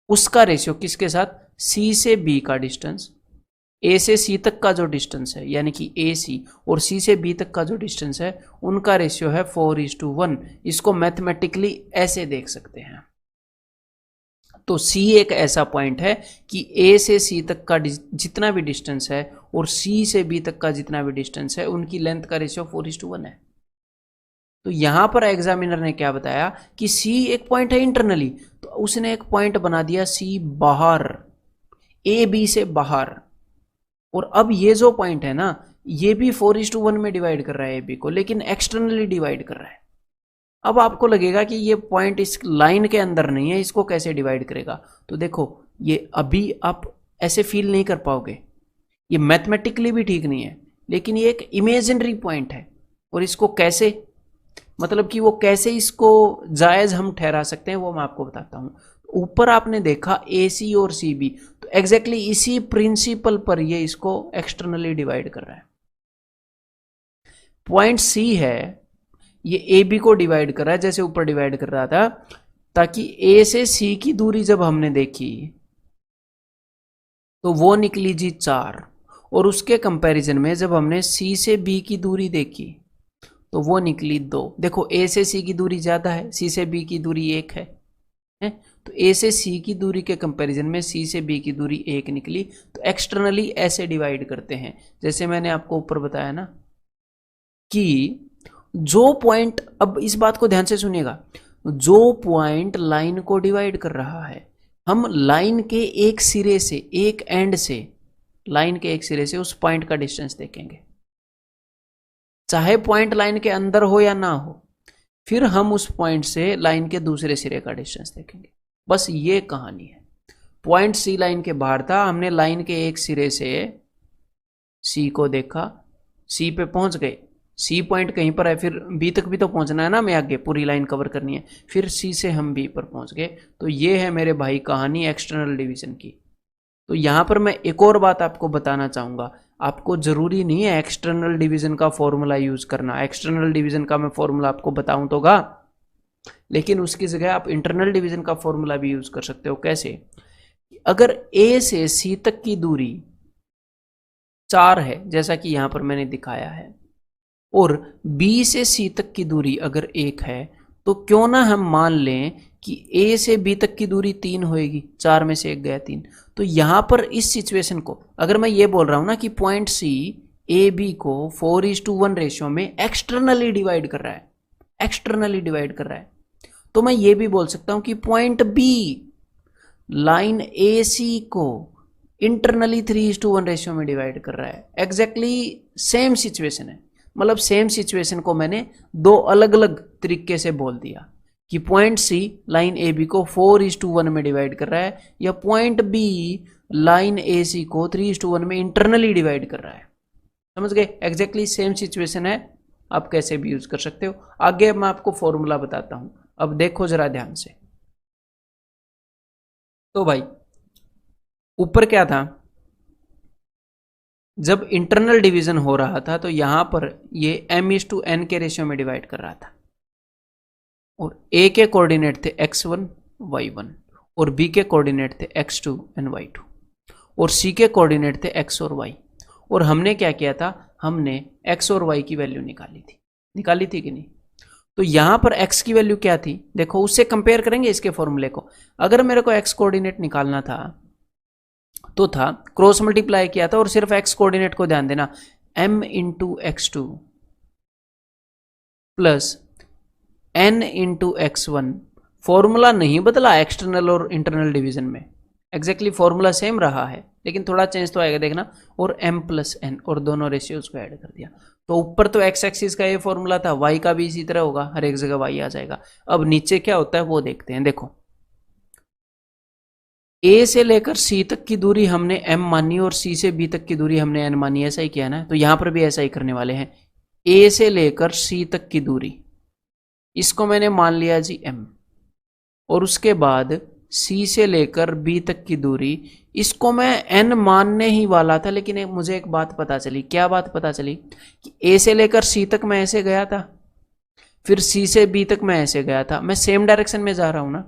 उसका रेशियो किसके साथ, सी से बी का डिस्टेंस, ए से सी तक का जो डिस्टेंस है यानी कि ए सी, और सी से बी तक का जो डिस्टेंस है, उनका रेशियो है 4:1। इसको मैथमेटिकली ऐसे देख सकते हैं। तो C एक ऐसा पॉइंट है कि A से C तक का जितना भी डिस्टेंस है और C से B तक का जितना भी डिस्टेंस है, उनकी लेंथ का रेशियो 4:1 है। तो यहां पर एग्जामिनर ने क्या बताया कि C एक पॉइंट है इंटरनली, तो उसने एक पॉइंट बना दिया C बाहर, A B से बाहर। और अब ये जो पॉइंट है ना, ये भी 4:1 में डिवाइड कर रहा है AB को, लेकिन एक्सटर्नली डिवाइड कर रहा है। अब आपको लगेगा कि ये पॉइंट इस लाइन के अंदर नहीं है, इसको कैसे डिवाइड करेगा। तो देखो, ये अभी आप ऐसे फील नहीं कर पाओगे, ये मैथमेटिकली भी ठीक नहीं है, लेकिन ये एक इमेजिनरी पॉइंट है। और इसको कैसे, मतलब कि वो कैसे इसको जायज हम ठहरा सकते हैं, वो मैं आपको बताता हूं। ऊपर आपने देखा ए सी और सी बी, तो एग्जैक्टली इसी प्रिंसिपल पर ये इसको एक्सटर्नली डिवाइड कर रहा है। पॉइंट सी है, ये ए बी को डिवाइड कर रहा है जैसे ऊपर डिवाइड कर रहा था, ताकि ए से सी की दूरी जब हमने देखी तो वो निकली जी 4, और उसके कंपैरिजन में जब हमने सी से बी की दूरी देखी तो वो निकली 2। देखो, ए से सी की दूरी ज्यादा है, सी से बी की दूरी 1 है, तो ए से सी की दूरी के कंपैरिजन में सी से बी की दूरी 1 निकली। तो एक्सटर्नली ऐसे डिवाइड करते हैं, जैसे मैंने आपको ऊपर बताया ना कि जो पॉइंट, अब इस बात को ध्यान से सुनिएगा, जो पॉइंट लाइन को डिवाइड कर रहा है, हम लाइन के एक सिरे से, एक एंड से, लाइन के एक सिरे से उस पॉइंट का डिस्टेंस देखेंगे, चाहे पॉइंट लाइन के अंदर हो या ना हो। फिर हम उस पॉइंट से लाइन के दूसरे सिरे का डिस्टेंस देखेंगे। बस ये कहानी है। पॉइंट सी लाइन के बाहर था, हमने लाइन के एक सिरे से सी को देखा, सी पे पहुंच गए, सी पॉइंट कहीं पर है, फिर बी तक भी तो पहुंचना है ना, हमें आगे पूरी लाइन कवर करनी है, फिर सी से हम बी पर पहुंच गए। तो ये है मेरे भाई कहानी एक्सटर्नल डिवीजन की। तो यहां पर मैं एक और बात आपको बताना चाहूंगा, आपको जरूरी नहीं है एक्सटर्नल डिवीजन का फॉर्मूला यूज करना। एक्सटर्नल डिवीजन का मैं फॉर्मूला आपको बताऊं तो गा, लेकिन उसकी जगह आप इंटरनल डिवीजन का फॉर्मूला भी यूज कर सकते हो। कैसे, अगर ए से सी तक की दूरी 4 है, जैसा कि यहां पर मैंने दिखाया है, और B से C तक की दूरी अगर 1 है, तो क्यों ना हम मान लें कि A से B तक की दूरी 3 होएगी, 4 में से 1 गया 3। तो यहां पर इस सिचुएशन को, अगर मैं ये बोल रहा हूं ना कि पॉइंट C ए बी को 4:1 रेशियो में एक्सटर्नली डिवाइड कर रहा है, एक्सटर्नली डिवाइड कर रहा है, तो मैं ये भी बोल सकता हूं कि point B line A C को इंटरनली 3:1 रेशियो में डिवाइड कर रहा है। एग्जैक्टली सेम सिचुएशन है, मतलब सेम सिचुएशन को मैंने 2 अलग अलग तरीके से बोल दिया कि point C line A B को 4:1 में डिवाइड कर रहा है, या point B line A C को 3:1 में इंटरनली डिवाइड कर रहा है। समझ गए, एग्जैक्टली सेम सिचुएशन है, आप कैसे भी यूज कर सकते हो। आगे मैं आपको फॉर्मूला बताता हूं, अब देखो जरा ध्यान से। तो भाई ऊपर क्या था, जब इंटरनल डिवीजन हो रहा था तो यहां पर ये m/n के रेशियो में डिवाइड कर रहा था, और a के कोऑर्डिनेट थे x1 y1, और b के कोऑर्डिनेट थे x2 एंड y2, और c के कोऑर्डिनेट थे x और y। और हमने क्या किया था, हमने x और y की वैल्यू निकाली थी कि नहीं। तो यहां पर x की वैल्यू क्या थी, देखो उससे कंपेयर करेंगे इसके फॉर्मूले को। अगर मेरे को x कोऑर्डिनेट निकालना था तो था क्रॉस मल्टीप्लाई किया था, और सिर्फ x कोऑर्डिनेट को ध्यान देना, m into x2 plus n into x1। Formula नहीं बदला एक्सटर्नल और इंटरनल डिवीजन में, एग्जैक्टली फॉर्मूला सेम रहा है लेकिन थोड़ा चेंज तो आएगा देखना, और m प्लस n और दोनों रेशियोज को ऐड कर दिया। तो ऊपर तो x एक्सिस का ये फॉर्मूला था, y का भी इसी तरह होगा, हर एक जगह y आ जाएगा। अब नीचे क्या होता है वो देखते हैं। देखो a से लेकर c तक की दूरी हमने m मानी और c से b तक की दूरी हमने n मानी, ऐसा ही किया ना, तो यहां पर भी ऐसा ही करने वाले हैं। a से लेकर c तक की दूरी, इसको मैंने मान लिया जी m, और उसके बाद C से लेकर B तक की दूरी, इसको मैं n मानने ही वाला था, लेकिन मुझे एक बात पता चली। क्या बात पता चली? कि A से लेकर C तक मैं ऐसे गया था, फिर C से B तक मैं ऐसे गया था, मैं सेम डायरेक्शन में जा रहा हूं ना।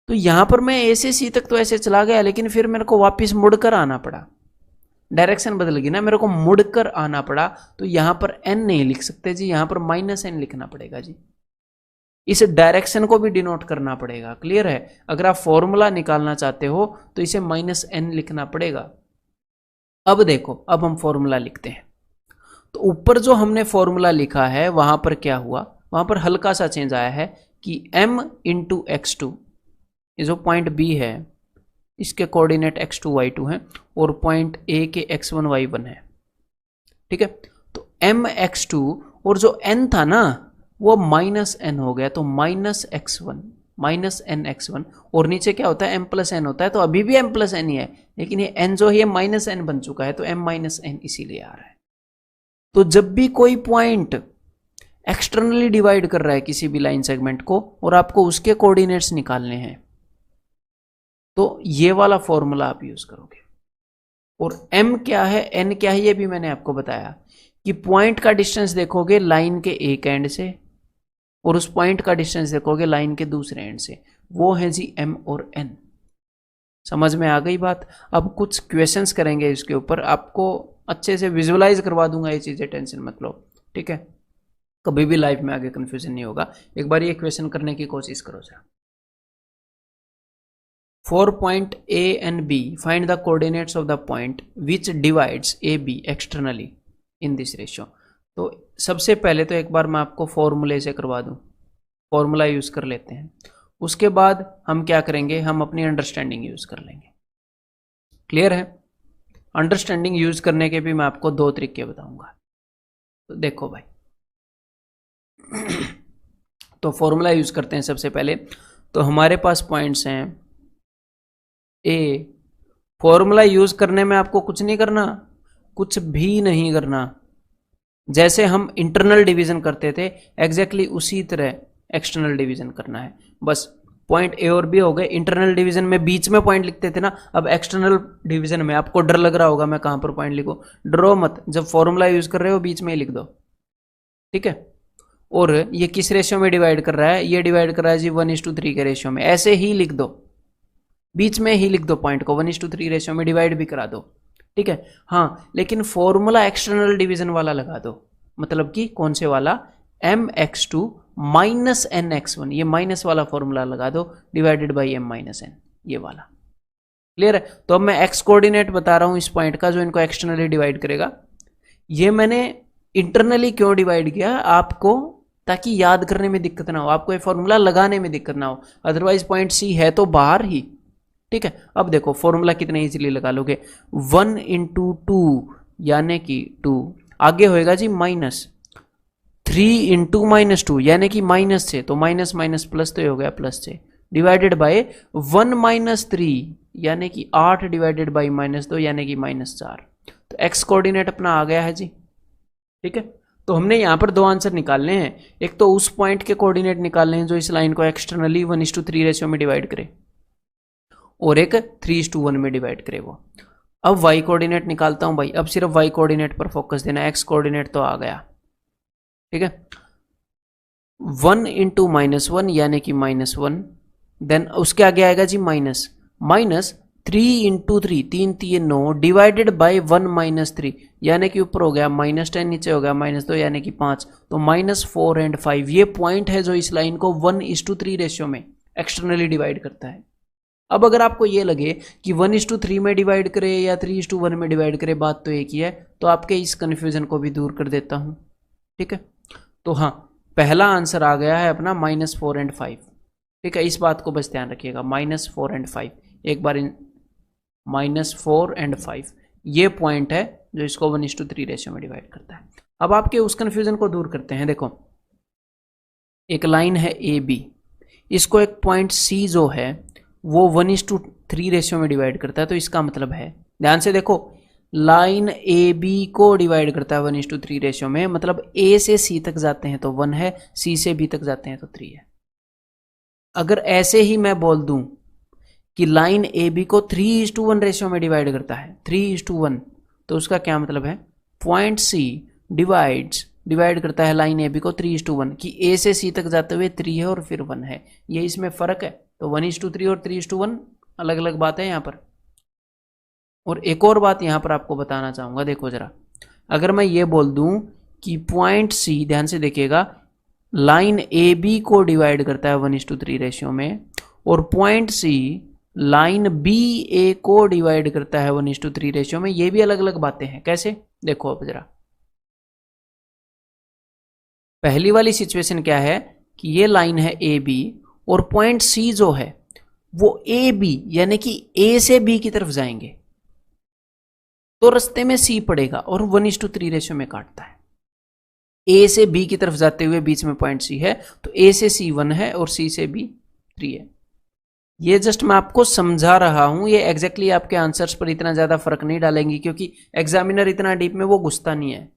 तो यहां पर मैं A से C तक तो ऐसे चला गया, लेकिन फिर मेरे को वापस मुड़कर आना पड़ा, डायरेक्शन बदल गई ना, मेरे को मुड़कर आना पड़ा। तो यहां पर n नहीं लिख सकते जी, यहां पर -n लिखना पड़ेगा जी। इस डायरेक्शन को भी डिनोट करना पड़ेगा, क्लियर है? अगर आप फॉर्मूला निकालना चाहते हो तो इसे -n लिखना पड़ेगा। अब देखो, अब हम फॉर्मूला लिखते हैं। तो ऊपर जो हमने फॉर्मूला लिखा है वहां पर क्या हुआ, वहां पर हल्का सा चेंज आया है कि m इंटू x2, ये जो पॉइंट B है इसके कोऑर्डिनेट x2 y2 हैं और पॉइंट A के x1 y1 है, ठीक है। तो mx2 और जो n था ना वो -n हो गया, तो -x1 -nx1, और नीचे क्या होता है m प्लस n होता है, तो अभी भी m प्लस n ही है, लेकिन ये n जो है -n बन चुका है, तो m -n इसीलिए आ रहा है। तो जब भी कोई पॉइंट एक्सटर्नली डिवाइड कर रहा है किसी भी लाइन सेगमेंट को और आपको उसके कोऑर्डिनेट्स निकालने हैं, तो ये वाला फॉर्मूला आप यूज करोगे। और m क्या है, n क्या है, ये भी मैंने आपको बताया कि पॉइंट का डिस्टेंस देखोगे लाइन के एक एंड से और उस पॉइंट का डिस्टेंस देखोगे लाइन के दूसरे एंड से, वो है जी m और n। समझ में आ गई बात? अब कुछ क्वेश्चंस करेंगे इसके ऊपर, आपको अच्छे से विजुअलाइज करवा दूंगा ये चीजें, टेंशन मत लो, ठीक है? कभी भी लाइफ में आगे कंफ्यूजन नहीं होगा। एक बार ये क्वेश्चन करने की कोशिश करो जरा। For point A and B, find the coordinates of the point which divides AB externally in this ratio। तो सबसे पहले तो एक बार मैं आपको फॉर्मूले से करवा दूं, फॉर्मूला यूज कर लेते हैं, उसके बाद हम क्या करेंगे, हम अपनी अंडरस्टैंडिंग यूज कर लेंगे। क्लियर है? अंडरस्टैंडिंग यूज करने के भी मैं आपको दो तरीके बताऊंगा। तो देखो भाई तो फॉर्मूला यूज करते हैं सबसे पहले। तो हमारे पास पॉइंट्स हैं ए, फॉर्मूला यूज करने में आपको कुछ नहीं करना, कुछ भी नहीं करना। जैसे हम इंटरनल डिवीजन करते थे एग्जैक्टली उसी तरह एक्सटर्नल डिवीजन करना है। बस पॉइंट ए और बी हो गए। इंटरनल डिवीजन में बीच में पॉइंट लिखते थे ना, अब एक्सटर्नल डिवीजन में आपको डर लग रहा होगा मैं कहां पर पॉइंट लिखूं, डरो मत, जब फॉर्मूला यूज कर रहे हो बीच में ही लिख दो, ठीक है। और ये किस रेशियो में डिवाइड कर रहा है, ये डिवाइड कर रहा है जी 1:3 के रेशियो में, ऐसे ही लिख दो, बीच में ही लिख दो पॉइंट को, 1:3 रेशियो में डिवाइड भी करा दो, ठीक है। हाँ, लेकिन फॉर्मूला एक्सटर्नल डिवीजन वाला लगा दो, मतलब कि कौन से वाला, mx2 -nx1, ये माइनस वाला फॉर्मूला लगा दो, डिवाइडेड बाई m - n, ये वाला। क्लियर है? तो अब मैं x कोऑर्डिनेट बता रहा हूं इस पॉइंट का जो इनको एक्सटर्नली डिवाइड करेगा। ये मैंने इंटरनली क्यों डिवाइड किया आपको, ताकि याद करने में दिक्कत ना हो, आपको ये फॉर्मूला लगाने में दिक्कत ना हो, अदरवाइज पॉइंट सी है तो बाहर ही, ठीक है। अब देखो फॉर्मूला कितने इजीली लगा लोगे, 1 × 2 यानी कि 2, आगे होएगा जी -3 × -2 यानी कि -6, तो माइनस माइनस प्लस तो ये हो गया +6, डिवाइडेड बाय 1 - 3 यानी कि 8 डिवाइडेड बाई -2 यानी कि -4। तो x कोऑर्डिनेट अपना आ गया है जी, ठीक है। तो हमने यहां पर दो आंसर निकालने हैं, एक तो उस पॉइंट के कोऑर्डिनेट निकालने हैं जो इस लाइन को एक्सटर्नली 1:3 रेशियो में डिवाइड करे, और एक 3:1 में डिवाइड करे वो। अब y कोऑर्डिनेट निकालता हूं भाई, अब सिर्फ y कोऑर्डिनेट पर फोकस देना, x कोऑर्डिनेट तो आ गया, ठीक है। 1 × -1 यानी कि -1, देन उसके आगे आएगा जी -3 × 3, 3 3 9, डिवाइडेड बाय 1 - 3 यानी कि ऊपर हो गया -10, नीचे हो गया -2 यानी कि 5, तो -4 और 5, ये पॉइंट है जो इस लाइन को 1:3 रेशियो में एक्सटर्नली डिवाइड करता है। अब अगर आपको ये लगे कि 1:3 में डिवाइड करे या 3:1 में डिवाइड करे, बात तो एक ही है, तो आपके इस कन्फ्यूजन को भी दूर कर देता हूं, ठीक है। तो हाँ, पहला आंसर आ गया है अपना -4 और 5। ठीक है, इस बात को बस ध्यान रखिएगा, -4 और 5। एक बार -4 और 5 ये पॉइंट है जो इसको 1:3 रेशियो में डिवाइड करता है। अब आपके उस कंफ्यूजन को दूर करते हैं। देखो, एक लाइन है ए बी, इसको एक पॉइंट सी जो है वो 1:3 रेशियो में डिवाइड करता है। तो इसका मतलब है, ध्यान से देखो, लाइन ए बी को डिवाइड करता है 1:3 रेशियो में, मतलब ए से सी तक जाते हैं तो 1 है, सी से बी तक जाते हैं तो 3 है। अगर ऐसे ही मैं बोल दूं कि लाइन ए बी को 3:1 रेशियो में डिवाइड करता है, 3:1, तो उसका क्या मतलब है, पॉइंट सी डिवाइड करता है लाइन ए बी को 3:1, कि ए से सी तक जाते हुए 3 है और फिर 1 है। ये इसमें फर्क है। तो 1:3 और 3:1 अलग अलग बात है यहाँ पर। और एक और बात यहाँ पर आपको बताना चाहूंगा, देखो जरा, अगर मैं ये बोल दूं कि पॉइंट सी, ध्यान से देखिएगा, लाइन ए बी को डिवाइड करता है 1:3 रेशियो में, और पॉइंट सी लाइन बी ए को डिवाइड करता है 1:3 रेशियो में, ये भी अलग अलग बातें हैं। कैसे, देखो अब जरा, पहली वाली सिचुएशन क्या है कि ये लाइन है ए बी और पॉइंट सी जो है वो ए बी यानी कि ए से बी की तरफ जाएंगे, तो रास्ते में सी पड़ेगा और 1:3 रेशियो में काटता है। ए से बी की तरफ जाते हुए बीच में पॉइंट सी है, तो ए से सी 1 है और सी से बी 3 है। ये जस्ट मैं आपको समझा रहा हूं, ये एग्जैक्टली आपके आंसर्स पर इतना ज्यादा फर्क नहीं डालेंगी, क्योंकि एग्जामिनर इतना डीप में वो घुसता नहीं है।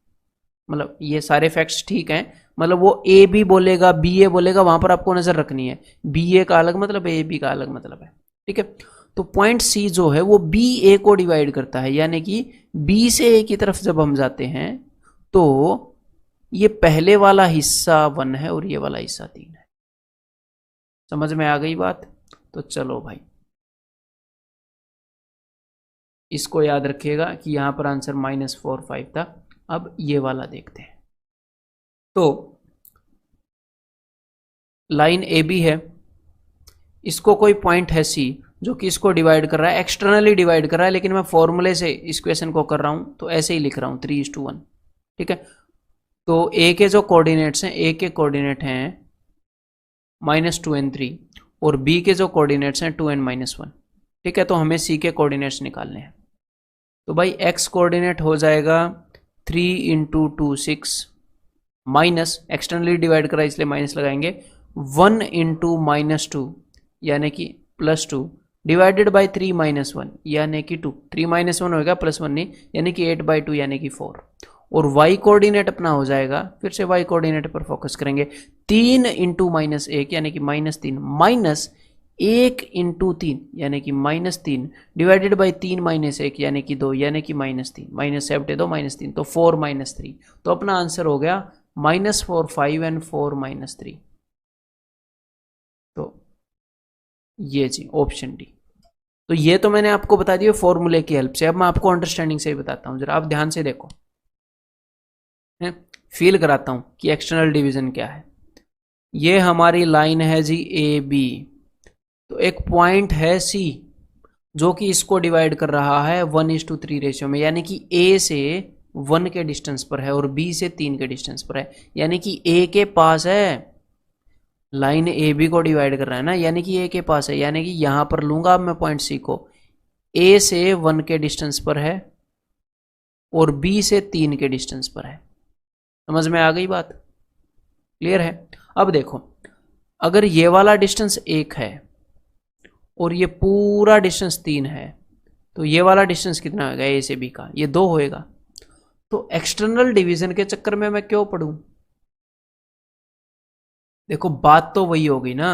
मतलब ये सारे फैक्ट्स ठीक हैं, मतलब वो ए बी बोलेगा, बी ए बोलेगा, वहां पर आपको नजर रखनी है, बी ए का अलग मतलब है, ए बी का अलग मतलब है। ठीक है, तो पॉइंट सी जो है वो बी ए को डिवाइड करता है, यानी कि बी से ए की तरफ जब हम जाते हैं तो ये पहले वाला हिस्सा 1 है और ये वाला हिस्सा 3 है। समझ में आ गई बात? तो चलो भाई, इसको याद रखिएगा कि यहां पर आंसर -4 5 था। अब ये वाला देखते हैं। तो लाइन ए बी है, इसको कोई पॉइंट है सी जो कि इसको डिवाइड कर रहा है, एक्सटर्नली डिवाइड कर रहा है, लेकिन मैं फॉर्मूले से इस क्वेश्चन को कर रहा हूं तो ऐसे ही लिख रहा हूं 3:1। ठीक है, तो ए के जो कोऑर्डिनेट्स हैं, ए के कोऑर्डिनेट हैं -2 और 3, और बी के जो कोऑर्डिनेट्स हैं 2 और -1। ठीक है, तो हमें सी के कोऑर्डिनेट्स निकालने हैं। तो भाई एक्स कोऑर्डिनेट हो जाएगा 3 × 2 6, माइनस एक्सटर्नली डिवाइड करा इसलिए माइनस लगाएंगे, 1 × -2 यानी कि +2 डिवाइडेड बाई 3 - 1 यानी कि 2। 3 - 1 होगा +1 नहीं, यानी कि 8/2 यानी कि 4। और y कोऑर्डिनेट अपना हो जाएगा, फिर से y कोऑर्डिनेट पर फोकस करेंगे, 3 × -1 यानी कि -3, माइनस 1 × 3 यानी कि -3 डिवाइडेड बाई 3 - 1 यानी कि 2 यानी कि -3, माइनस से हटे दो -3, तो 4 - 3। तो अपना आंसर हो गया -4 5 और 4 -3। तो ये जी ऑप्शन डी। तो ये तो मैंने आपको बता दिया फॉर्मूले की हेल्प से। अब मैं आपको अंडरस्टैंडिंग से ही बताता हूं, जरा आप ध्यान से देखो, है फील कराता हूं कि एक्सटर्नल डिवीजन क्या है। ये हमारी लाइन है जी ए बी, तो एक पॉइंट है सी जो कि इसको डिवाइड कर रहा है 1:3 रेशियो में, यानी कि ए से 1 के डिस्टेंस पर है और बी से 3 के डिस्टेंस पर है, यानी कि ए के पास है। लाइन ए बी को डिवाइड कर रहा है ना, यानी कि ए के पास है, यानी कि यहां पर लूंगा अब मैं पॉइंट सी को, ए से 1 के डिस्टेंस पर है और बी से 3 के डिस्टेंस पर है। समझ में आ गई बात? क्लियर है? अब देखो, अगर ये वाला डिस्टेंस 1 है और ये पूरा डिस्टेंस 3 है, तो ये वाला डिस्टेंस कितना होगा ए से बी का? ये 2 होएगा। तो एक्सटर्नल डिवीजन के चक्कर में मैं क्यों पढ़ूं? देखो बात तो वही होगी ना,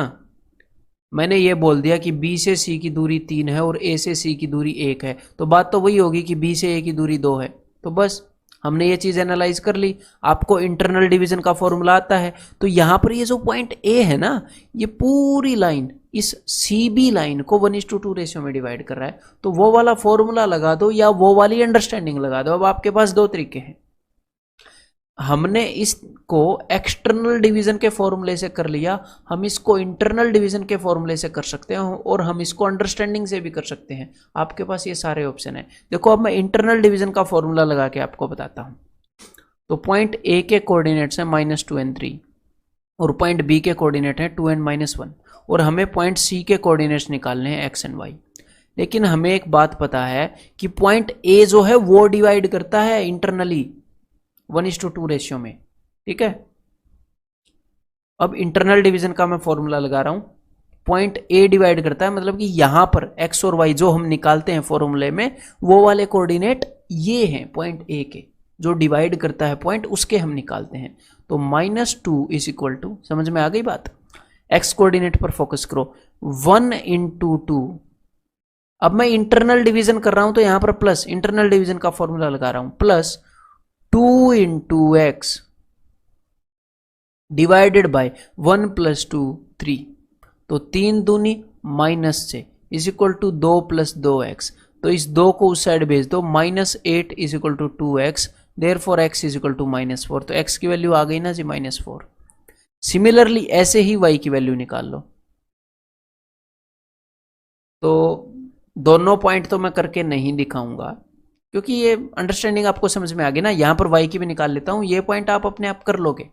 मैंने ये बोल दिया कि बी से सी की दूरी 3 है और ए से सी की दूरी 1 है, तो बात तो वही होगी कि बी से ए की दूरी 2 है। तो बस हमने ये चीज एनालाइज कर ली। आपको इंटरनल डिवीजन का फॉर्मूला आता है, तो यहां पर ये जो पॉइंट ए है ना, ये पूरी लाइन इस सी बी लाइन को 1:2 रेशियो में डिवाइड कर रहा है, तो वो वाला फॉर्मूला लगा दो या वो वाली अंडरस्टैंडिंग लगा दो। अब आपके पास 2 तरीके हैं। हमने इसको एक्सटर्नल डिवीजन के फॉर्मूले से कर लिया, हम इसको इंटरनल डिवीजन के फॉर्मूले से कर सकते हैं, और हम इसको अंडरस्टैंडिंग से भी कर सकते हैं। आपके पास ये सारे ऑप्शन है। देखो अब मैं इंटरनल डिवीजन का फॉर्मूला लगा के आपको बताता हूं। तो पॉइंट ए के कोऑर्डिनेट्स हैं -2 और 3, और पॉइंट बी के कोऑर्डिनेट हैं 2 and -1, और हमें पॉइंट सी के कोऑर्डिनेट्स निकालने हैं x एंड y। लेकिन हमें एक बात पता है कि पॉइंट ए जो है वो डिवाइड करता है इंटरनली 1:2 रेशियो में, ठीक है। अब इंटरनल डिवीजन का मैं फॉर्मूला लगा रहा हूं, पॉइंट ए डिवाइड करता है, मतलब कि यहां पर x और y जो हम निकालते हैं फॉर्मूले में, वो वाले कोऑर्डिनेट ये हैं पॉइंट ए के, जो डिवाइड करता है पॉइंट, उसके हम निकालते हैं। तो -2 इज इक्वल टू, समझ में आ गई बात। x कोऑर्डिनेट पर फोकस करो, 1 × 2। अब मैं इंटरनल डिवीजन कर रहा हूं तो यहां पर प्लस, इंटरनल डिवीजन का फॉर्मूला लगा रहा हूं, प्लस 2 × x डिवाइडेड बाय 1 + 2 3, तो 3 दूनी -6 इज इक्वल टू 2 + 2x। तो इस 2 को उस साइड भेज दो, -8 is equal to 2x, therefore x is equal to -4। तो x की वैल्यू आ गई ना जी -4। सिमिलरली ऐसे ही y की वैल्यू निकाल लो। तो दोनों पॉइंट तो मैं करके नहीं दिखाऊंगा, क्योंकि ये अंडरस्टैंडिंग आपको समझ में आ गई ना। यहां पर y की भी निकाल लेता हूं, ये पॉइंट आप अपने आप कर लोगे,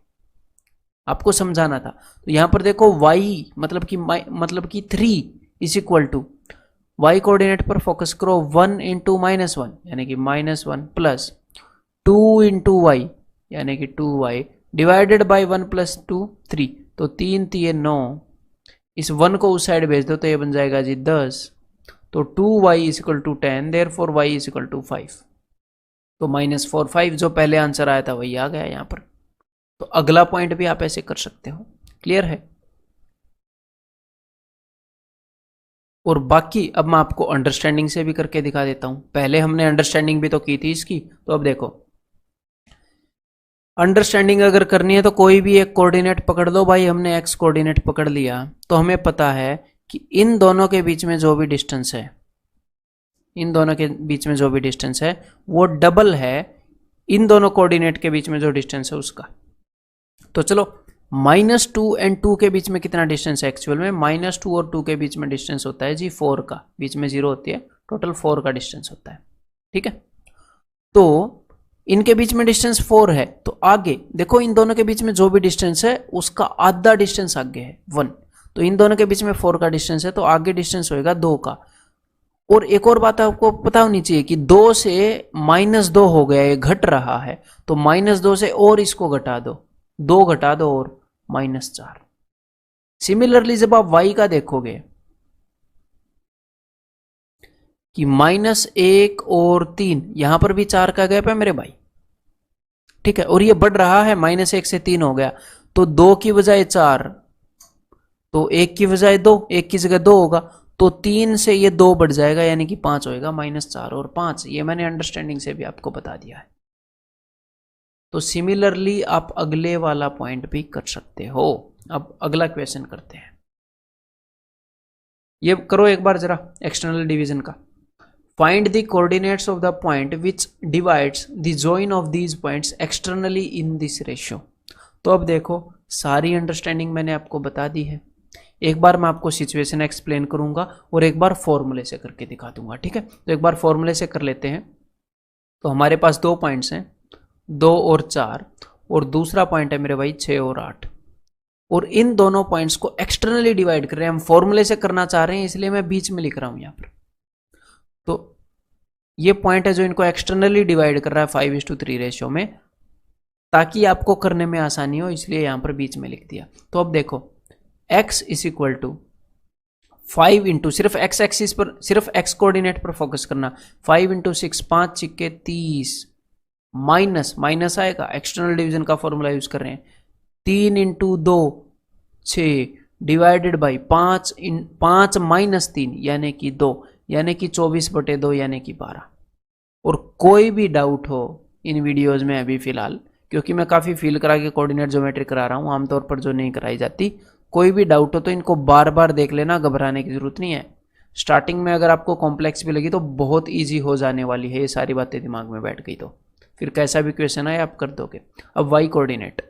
आपको समझाना था। तो यहां पर देखो y मतलब कि 3 is equal to, y coordinate पर फोकस करो, 1 × -1 यानी कि -1 प्लस 2 × y यानी कि 2y डिवाइडेड बाय 1 + 2 3, तो 3 3 9, इस 1 को उस साइड भेज दो तो ये बन जाएगा जी 10। तो 2y is equal to 10, therefore y is equal to 5। तो -4 5 जो पहले आंसर आया था वही आ गया यहाँ पर। तो अगला पॉइंट भी आप ऐसे कर सकते हो, क्लियर है। और बाकी अब मैं आपको अंडरस्टैंडिंग से भी करके दिखा देता हूं। पहले हमने अंडरस्टैंडिंग भी तो की थी इसकी, तो अब देखो अंडरस्टैंडिंग अगर करनी है तो कोई भी एक कोऑर्डिनेट पकड़ लो भाई। हमने x कोऑर्डिनेट पकड़ लिया तो हमें पता है कि इन दोनों के बीच में जो भी डिस्टेंस है, इन दोनों के बीच में जो भी डिस्टेंस है वो डबल है इन दोनों कोऑर्डिनेट के बीच में जो डिस्टेंस है उसका। तो चलो -2 और 2 के बीच में कितना डिस्टेंस है एक्चुअल में, -2 और 2 के बीच में डिस्टेंस होता है जी 4 का, बीच में 0 होती है, टोटल 4 का डिस्टेंस होता है, ठीक है। तो इनके बीच में डिस्टेंस 4 है, तो आगे देखो इन दोनों के बीच में जो भी डिस्टेंस है उसका आधा डिस्टेंस आगे है 1। तो इन दोनों के बीच में 4 का डिस्टेंस है, तो आगे डिस्टेंस होएगा 2 का। और एक और बात आपको पता होनी चाहिए कि 2 से -2 हो गया, ये घट रहा है, तो -2 से और इसको घटा दो, 2 घटा दो और -4। सिमिलरली जब आप y का देखोगे कि -1 और 3, यहां पर भी 4 का गैप है मेरे भाई, ठीक है। और ये बढ़ रहा है, -1 से 3 हो गया, तो 2 की बजाय 4, तो 1 की बजाय 2, 1 की जगह 2 होगा, तो 3 से ये 2 बढ़ जाएगा यानी कि 5 होएगा, -4 और 5। ये मैंने अंडरस्टैंडिंग से भी आपको बता दिया है। तो सिमिलरली आप अगले वाला पॉइंट भी कर सकते हो। अब अगला क्वेश्चन करते हैं, ये करो एक बार जरा एक्सटर्नल डिवीजन का। Find the coordinates of the point which divides the join of these points externally in this ratio. तो अब देखो सारी अंडरस्टैंडिंग मैंने आपको बता दी है। एक बार मैं आपको सिचुएशन एक्सप्लेन करूंगा और एक बार फॉर्मूले से करके दिखा दूंगा, ठीक है। तो एक बार फॉर्मूले से कर लेते हैं। तो हमारे पास 2 पॉइंट्स हैं, 2 और 4, और दूसरा पॉइंट है मेरे भाई 6 और 8, और इन दोनों पॉइंट्स को एक्सटर्नली डिवाइड कर रहे हैं। हम फॉर्मूले से करना चाह रहे हैं इसलिए मैं बीच में लिख रहा हूं यहां पर। तो ये पॉइंट है जो इनको एक्सटर्नली डिवाइड कर रहा है 5:3 रेशियो में, ताकि आपको करने में आसानी हो, इसलिए यहां पर बीच में लिख दिया। तो अब देखो x is equal to 5 into, सिर्फ x एक्सिस पर, सिर्फ x कोऑर्डिनेट पर फोकस करना, 5 × 6 5 6 30, माइनस आएगा, एक्सटर्नल डिवीजन का फॉर्मूला यूज कर रहे हैं, 3 × 2 6 डिवाइडेड बाई 5 -3 यानी कि 2, यानी कि 24/2 यानी कि 12। और कोई भी डाउट हो इन वीडियोस में अभी फिलहाल, क्योंकि मैं काफ़ी फील करा के कोऑर्डिनेट ज्योमेट्री करा रहा हूँ, आमतौर पर जो नहीं कराई जाती, कोई भी डाउट हो तो इनको बार बार देख लेना, घबराने की जरूरत नहीं है। स्टार्टिंग में अगर आपको कॉम्प्लेक्स भी लगी तो बहुत ईजी हो जाने वाली है, ये सारी बातें दिमाग में बैठ गई तो फिर कैसा भी क्वेश्चन आए आप कर दोगे। अब y कोऑर्डिनेट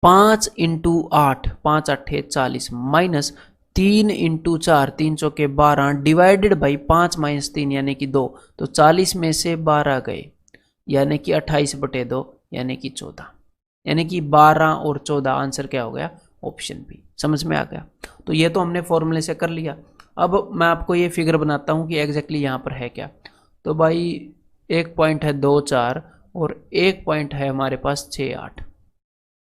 5 × 8 5 8 40 माइनस 3 × 4 3 चौके 12 डिवाइडेड बाई 5 - 3 यानी कि 2, तो 40 में से 12 गए यानी कि 28/2 यानी कि 14। यानी कि 12 और 14, आंसर क्या हो गया? Option B. समझ में आ गया? तो ये तो हमने फॉर्मूले से कर लिया। अब मैं आपको ये फिगर बनाता हूँ कि एग्जैक्टली यहाँ पर है क्या। तो भाई एक पॉइंट है 2 4 और एक पॉइंट है हमारे पास 6 8।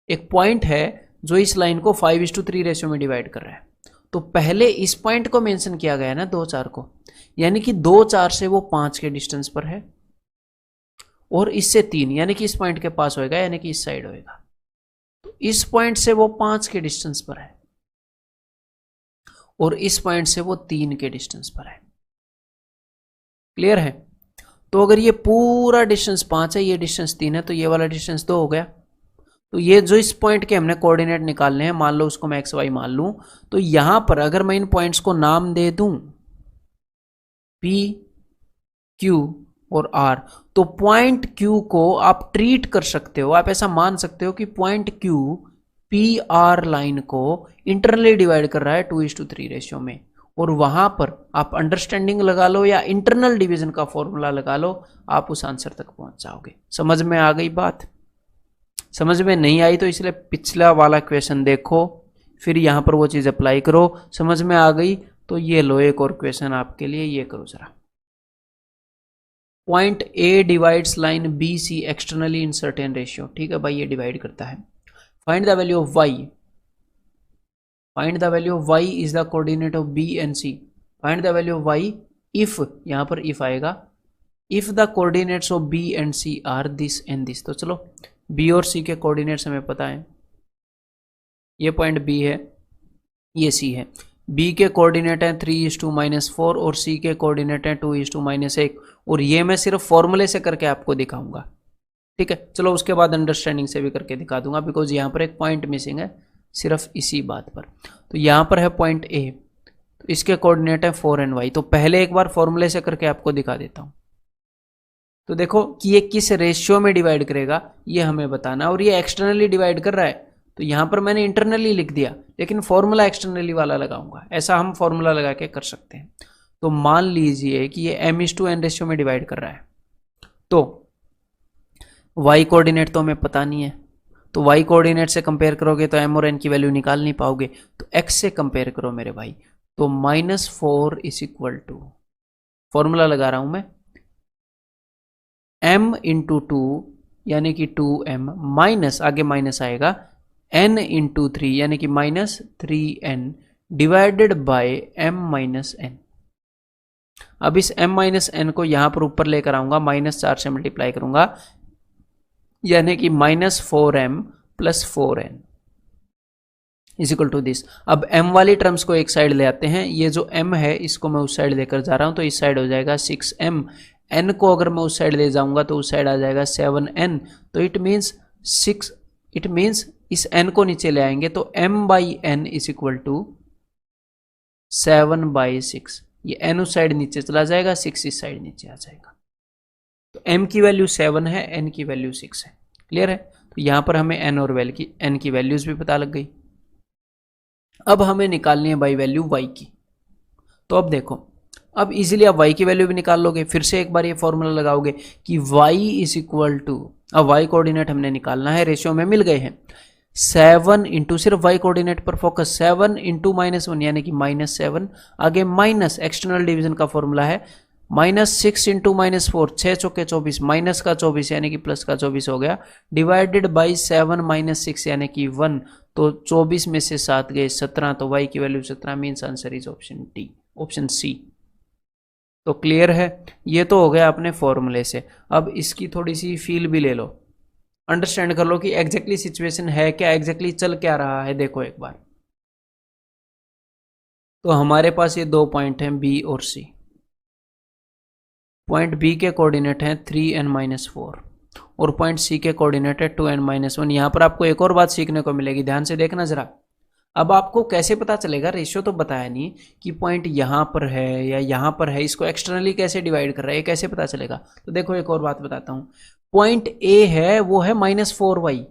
एक पॉइंट है जो इस लाइन को 5:3 रेशियो में डिवाइड कर रहा है। तो पहले इस पॉइंट को मेंशन किया गया है ना 2 4 को, यानी कि 2 4 से वो 5 के डिस्टेंस पर है और इससे 3 यानी कि इस पॉइंट के पास होएगा, यानी कि इस साइड होएगा। तो इस पॉइंट से वो 5 के डिस्टेंस पर है और इस पॉइंट से वो 3 के डिस्टेंस पर है। क्लियर है? तो अगर ये पूरा डिस्टेंस 5 है, ये डिस्टेंस 3 है, तो ये वाला डिस्टेंस 2 हो गया। तो ये जो इस पॉइंट के हमने कोऑर्डिनेट निकालने हैं, मान लो उसको मैं एक्स वाई मान लूं, तो यहां पर अगर मैं इन पॉइंट्स को नाम दे दूं P, Q और R, तो पॉइंट Q को आप ट्रीट कर सकते हो, आप ऐसा मान सकते हो कि पॉइंट Q PR लाइन को इंटरनली डिवाइड कर रहा है 2:3 रेशियो में, और वहां पर आप अंडरस्टैंडिंग लगा लो या इंटरनल डिवीजन का फॉर्मूला लगा लो, आप उस आंसर तक पहुंच जाओगे। समझ में आ गई बात? समझ में नहीं आई तो इसलिए पिछला वाला क्वेश्चन देखो, फिर यहां पर वो चीज अप्लाई करो। समझ में आ गई तो ये लो एक और क्वेश्चन आपके लिए, ये करो जरा। Point A divides line B C externally in certain ratio. ठीक है भाई, ये डिवाइड करता है। Find the value of y. Find the value of y is the coordinate of B and C. Find the value of y if, यहां पर if आएगा, if the coordinates of B and C are this and this. तो चलो B और सी के coordinates हमें पता है, ये पॉइंट बी है, ये सी है। बी के कोऑर्डिनेट हैं 3:-4 और सी के कोऑर्डिनेट हैं 2:-1, और ये मैं सिर्फ फॉर्मूले से करके आपको दिखाऊंगा। ठीक है, चलो उसके बाद अंडरस्टैंडिंग से भी करके दिखा दूंगा, बिकॉज यहाँ पर एक पॉइंट मिसिंग है सिर्फ इसी बात पर। तो यहाँ पर है पॉइंट ए, तो इसके कोऑर्डिनेट है 4 and y। तो पहले एक बार फॉर्मूले से करके आपको दिखा देता हूँ। तो देखो कि ये किस रेशियो में डिवाइड करेगा ये हमें बताना, और ये एक्सटर्नली डिवाइड कर रहा है, तो यहां पर मैंने इंटरनली लिख दिया, लेकिन फॉर्मूला एक्सटर्नली वाला लगाऊंगा। ऐसा हम फॉर्मूला लगा के कर सकते हैं। तो मान लीजिए कि ये m:n रेशियो में डिवाइड कर रहा है, तो y कोऑर्डिनेट तो हमें पता नहीं है, तो y कोऑर्डिनेट से कंपेयर करोगे तो m और n की वैल्यू निकाल नहीं पाओगे, तो x से कंपेयर करो मेरे भाई। तो -4 = फॉर्मूला लगा रहा हूं मैं, m × 2 यानी कि 2m माइनस, आगे माइनस आएगा, n × 3 यानी कि -3n डिवाइडेड बाय m-n। अब इस m-n को यहां पर ऊपर लेकर आऊंगा, -4 से मल्टीप्लाई करूंगा, यानी कि -4m + 4n = दिस। अब m वाली टर्म्स को एक साइड ले आते हैं, ये जो m है इसको मैं उस साइड लेकर जा रहा हूं, तो इस साइड हो जाएगा 6m, n को अगर मैं उस साइड ले जाऊंगा तो उस साइड आ जाएगा 7n, तो इट मीन्स इस n को नीचे ले आएंगे तो m/n = 7/6। ये n उस साइड नीचे चला जाएगा, 6 इस साइड नीचे आ जाएगा। तो m की वैल्यू 7 है, n की वैल्यू 6 है। क्लियर है? तो यहां पर हमें n और n की वैल्यूज भी पता लग गई। अब हमें निकालनी है बाई वैल्यू y की। तो अब देखो, अब इजीली आप y की वैल्यू भी निकाल लोगे, फिर से एक बार ये फॉर्मूला लगाओगे कि y = अब y कोऑर्डिनेट हमने निकालना है, रेशियो में मिल गए हैं। 7 × सिर्फ y कोऑर्डिनेट पर फोकस, 7 × -1 यानी कि -7, आगे माइनस, एक्सटर्नल डिवीजन का फॉर्मूला है, -6 × -4 6 चौके 24, माइनस का 24 यानी कि प्लस का 24 हो गया, डिवाइडेड बाई 7 - 6 यानी कि 1, तो 24 में से 7 गए 17, तो y की value 17 means answer is option D, option C. तो क्लियर है? ये तो हो गया अपने फॉर्मूले से। अब इसकी थोड़ी सी फील भी ले लो, अंडरस्टैंड कर लो कि एग्जैक्टली सिचुएशन है क्या, एग्जैक्टली चल क्या रहा है। देखो एक बार, तो हमारे पास ये दो पॉइंट हैं बी और सी। पॉइंट बी के कोऑर्डिनेट हैं 3n-4 और पॉइंट सी के कोऑर्डिनेट है 2n-1। यहां पर आपको एक और बात सीखने को मिलेगी, ध्यान से देखना जरा। अब आपको कैसे पता चलेगा, रेशियो तो बताया नहीं कि पॉइंट यहां पर है या यहां पर है, इसको एक्सटर्नली कैसे डिवाइड कर रहा है, ये कैसे पता चलेगा। तो देखो एक और बात बताता हूं, पॉइंट ए है वो है -4y,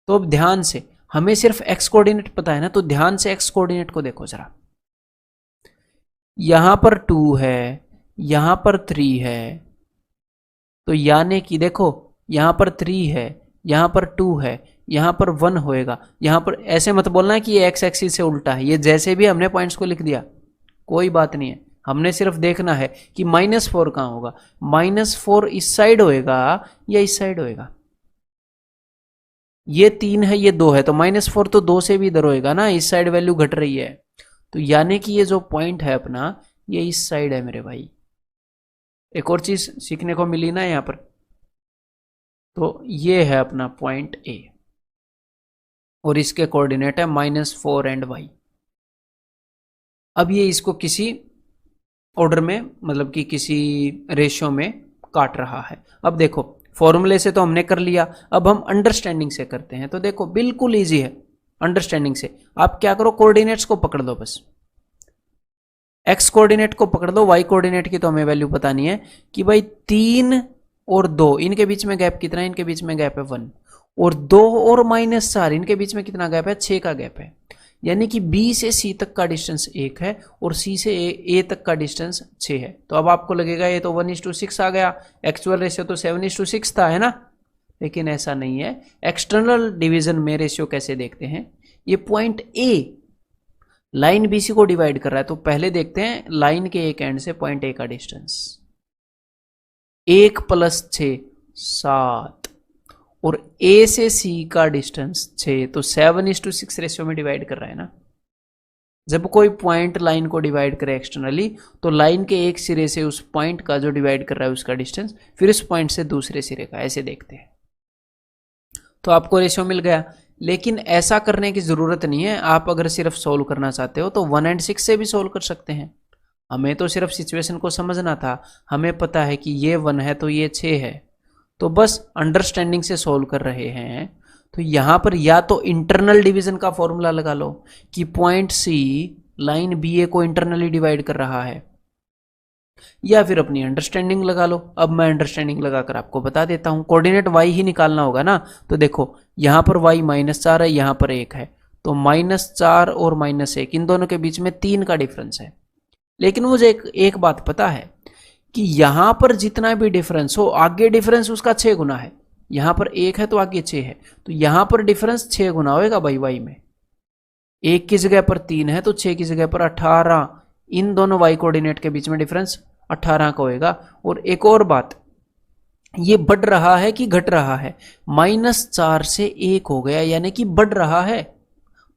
तो अब ध्यान से, हमें सिर्फ x कोऑर्डिनेट पता है ना, तो ध्यान से x कोऑर्डिनेट को देखो जरा। यहां पर 2 है, यहां पर 3 है, तो यानी कि देखो यहां पर 3 है, यहाँ पर 2 है, यहाँ पर 1 होएगा, यहाँ पर ऐसे मत बोलना है कि ये एक्स एक्सिस से उल्टा है, ये जैसे भी हमने पॉइंट्स को लिख दिया कोई बात नहीं है, हमने सिर्फ देखना है कि -4 कहाँ होगा। -4 इस साइड होएगा या इस साइड होएगा। ये 3 है, ये 2 है, तो -4 तो 2 से भी इधर होएगा ना, इस साइड वैल्यू घट रही है, तो यानी कि ये जो पॉइंट है अपना, ये इस साइड है मेरे भाई। एक और चीज सीखने को मिली ना यहाँ पर, तो ये है अपना पॉइंट ए और इसके कोऑर्डिनेट है -4 एंड y। अब ये इसको किसी ऑर्डर में, मतलब कि किसी रेशियो में काट रहा है। अब देखो फॉर्मूले से तो हमने कर लिया, अब हम अंडरस्टैंडिंग से करते हैं। तो देखो बिल्कुल इजी है अंडरस्टैंडिंग से। आप क्या करो, कोऑर्डिनेट्स को पकड़ लो बस, एक्स कोऑर्डिनेट को पकड़ लो, वाई कोऑर्डिनेट की तो हमें वैल्यू पता नहीं है कि भाई 3 और 2 इनके बीच में गैप कितना है, इनके बीच में गैप है 1, और 2 और -4 इनके बीच में कितना गैप है, 6 का गैप है। यानी कि B से C तक का डिस्टेंस 1 है और C से A तक का डिस्टेंस 6 है। तो अब आपको लगेगा ये तो 1:6 आ गया, एक्चुअल रेशियो तो 7:6 था, है ना। लेकिन ऐसा नहीं है। एक्सटर्नल डिवीजन में रेशियो कैसे देखते हैं, ये पॉइंट A लाइन BC को डिवाइड कर रहा है, तो पहले देखते हैं लाइन के एक एंड से पॉइंट A का डिस्टेंस, 1 + 6 7, और A से C का डिस्टेंस 6, तो 7:6 रेशियो में डिवाइड कर रहा है ना। जब कोई पॉइंट लाइन को डिवाइड करे एक्सटर्नली, तो लाइन के एक सिरे से उस पॉइंट का जो डिवाइड कर रहा है उसका डिस्टेंस, फिर उस पॉइंट से दूसरे सिरे का, ऐसे देखते हैं। तो आपको रेशियो मिल गया। लेकिन ऐसा करने की जरूरत नहीं है, आप अगर सिर्फ सोल्व करना चाहते हो तो 1 और 6 से भी सोल्व कर सकते हैं। हमें तो सिर्फ सिचुएशन को समझना था, हमें पता है कि ये 1 है तो ये 6 है, तो बस अंडरस्टैंडिंग से सोल्व कर रहे हैं। तो यहां पर या तो इंटरनल डिवीजन का फॉर्मूला लगा लो कि पॉइंट C लाइन BA को इंटरनली डिवाइड कर रहा है, या फिर अपनी अंडरस्टैंडिंग लगा लो। अब मैं अंडरस्टैंडिंग लगाकर आपको बता देता हूं। कोऑर्डिनेट y ही निकालना होगा ना, तो देखो यहां पर y -4 है, यहां पर 1 है, तो -4 और -1 इन दोनों के बीच में 3 का डिफरेंस है। लेकिन मुझे एक बात पता है कि यहां पर जितना भी डिफरेंस हो, आगे डिफरेंस उसका 6 गुना है। यहां पर 1 है तो आगे 6 है, तो यहां पर डिफरेंस 6 गुना होएगा भाई y में। 1 की जगह पर 3 है तो 6 की जगह पर 18, इन दोनों y कोऑर्डिनेट के बीच में डिफरेंस 18 का होएगा। और एक और बात, ये बढ़ रहा है कि घट रहा है, -4 से 1 हो गया, यानी कि बढ़ रहा है,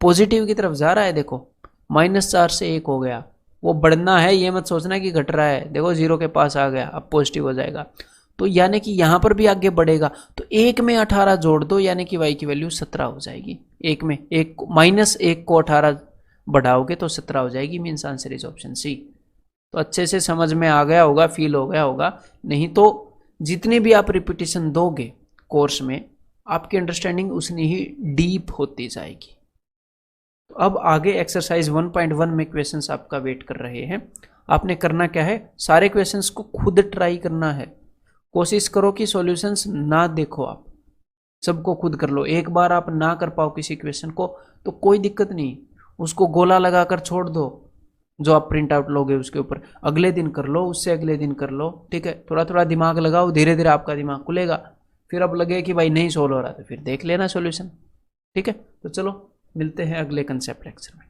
पॉजिटिव की तरफ जा रहा है। देखो -4 से 1 हो गया, वो बढ़ना है, ये मत सोचना कि घट रहा है। देखो 0 के पास आ गया, अब पॉजिटिव हो जाएगा, तो यानी कि यहां पर भी आगे बढ़ेगा। तो 1 में 18 जोड़ दो, यानी कि y की वैल्यू 17 हो जाएगी। 1 में -1 को 18 बढ़ाओगे तो 17 हो जाएगी। Means answer is option C। तो अच्छे से समझ में आ गया होगा, फील हो गया होगा। नहीं तो जितनी भी आप रिपीटिशन दोगे कोर्स में, आपकी अंडरस्टैंडिंग उतनी ही डीप होती जाएगी। तो अब आगे एक्सरसाइज 1.1 में क्वेश्चंस आपका वेट कर रहे हैं। आपने करना क्या है, सारे क्वेश्चंस को खुद ट्राई करना है। कोशिश करो कि सॉल्यूशंस ना देखो, आप सबको खुद कर लो। एक बार आप ना कर पाओ किसी क्वेश्चन को तो कोई दिक्कत नहीं, उसको गोला लगाकर छोड़ दो, जो आप प्रिंट आउट लोगे उसके ऊपर। अगले दिन कर लो, उससे अगले दिन कर लो, ठीक है। थोड़ा थोड़ा दिमाग लगाओ, धीरे धीरे आपका दिमाग खुलेगा। फिर अब लगे कि भाई नहीं सोल्व हो रहा, तो फिर देख लेना सॉल्यूशन, ठीक है। तो चलो मिलते हैं अगले कंसेप्ट लेक्चर में।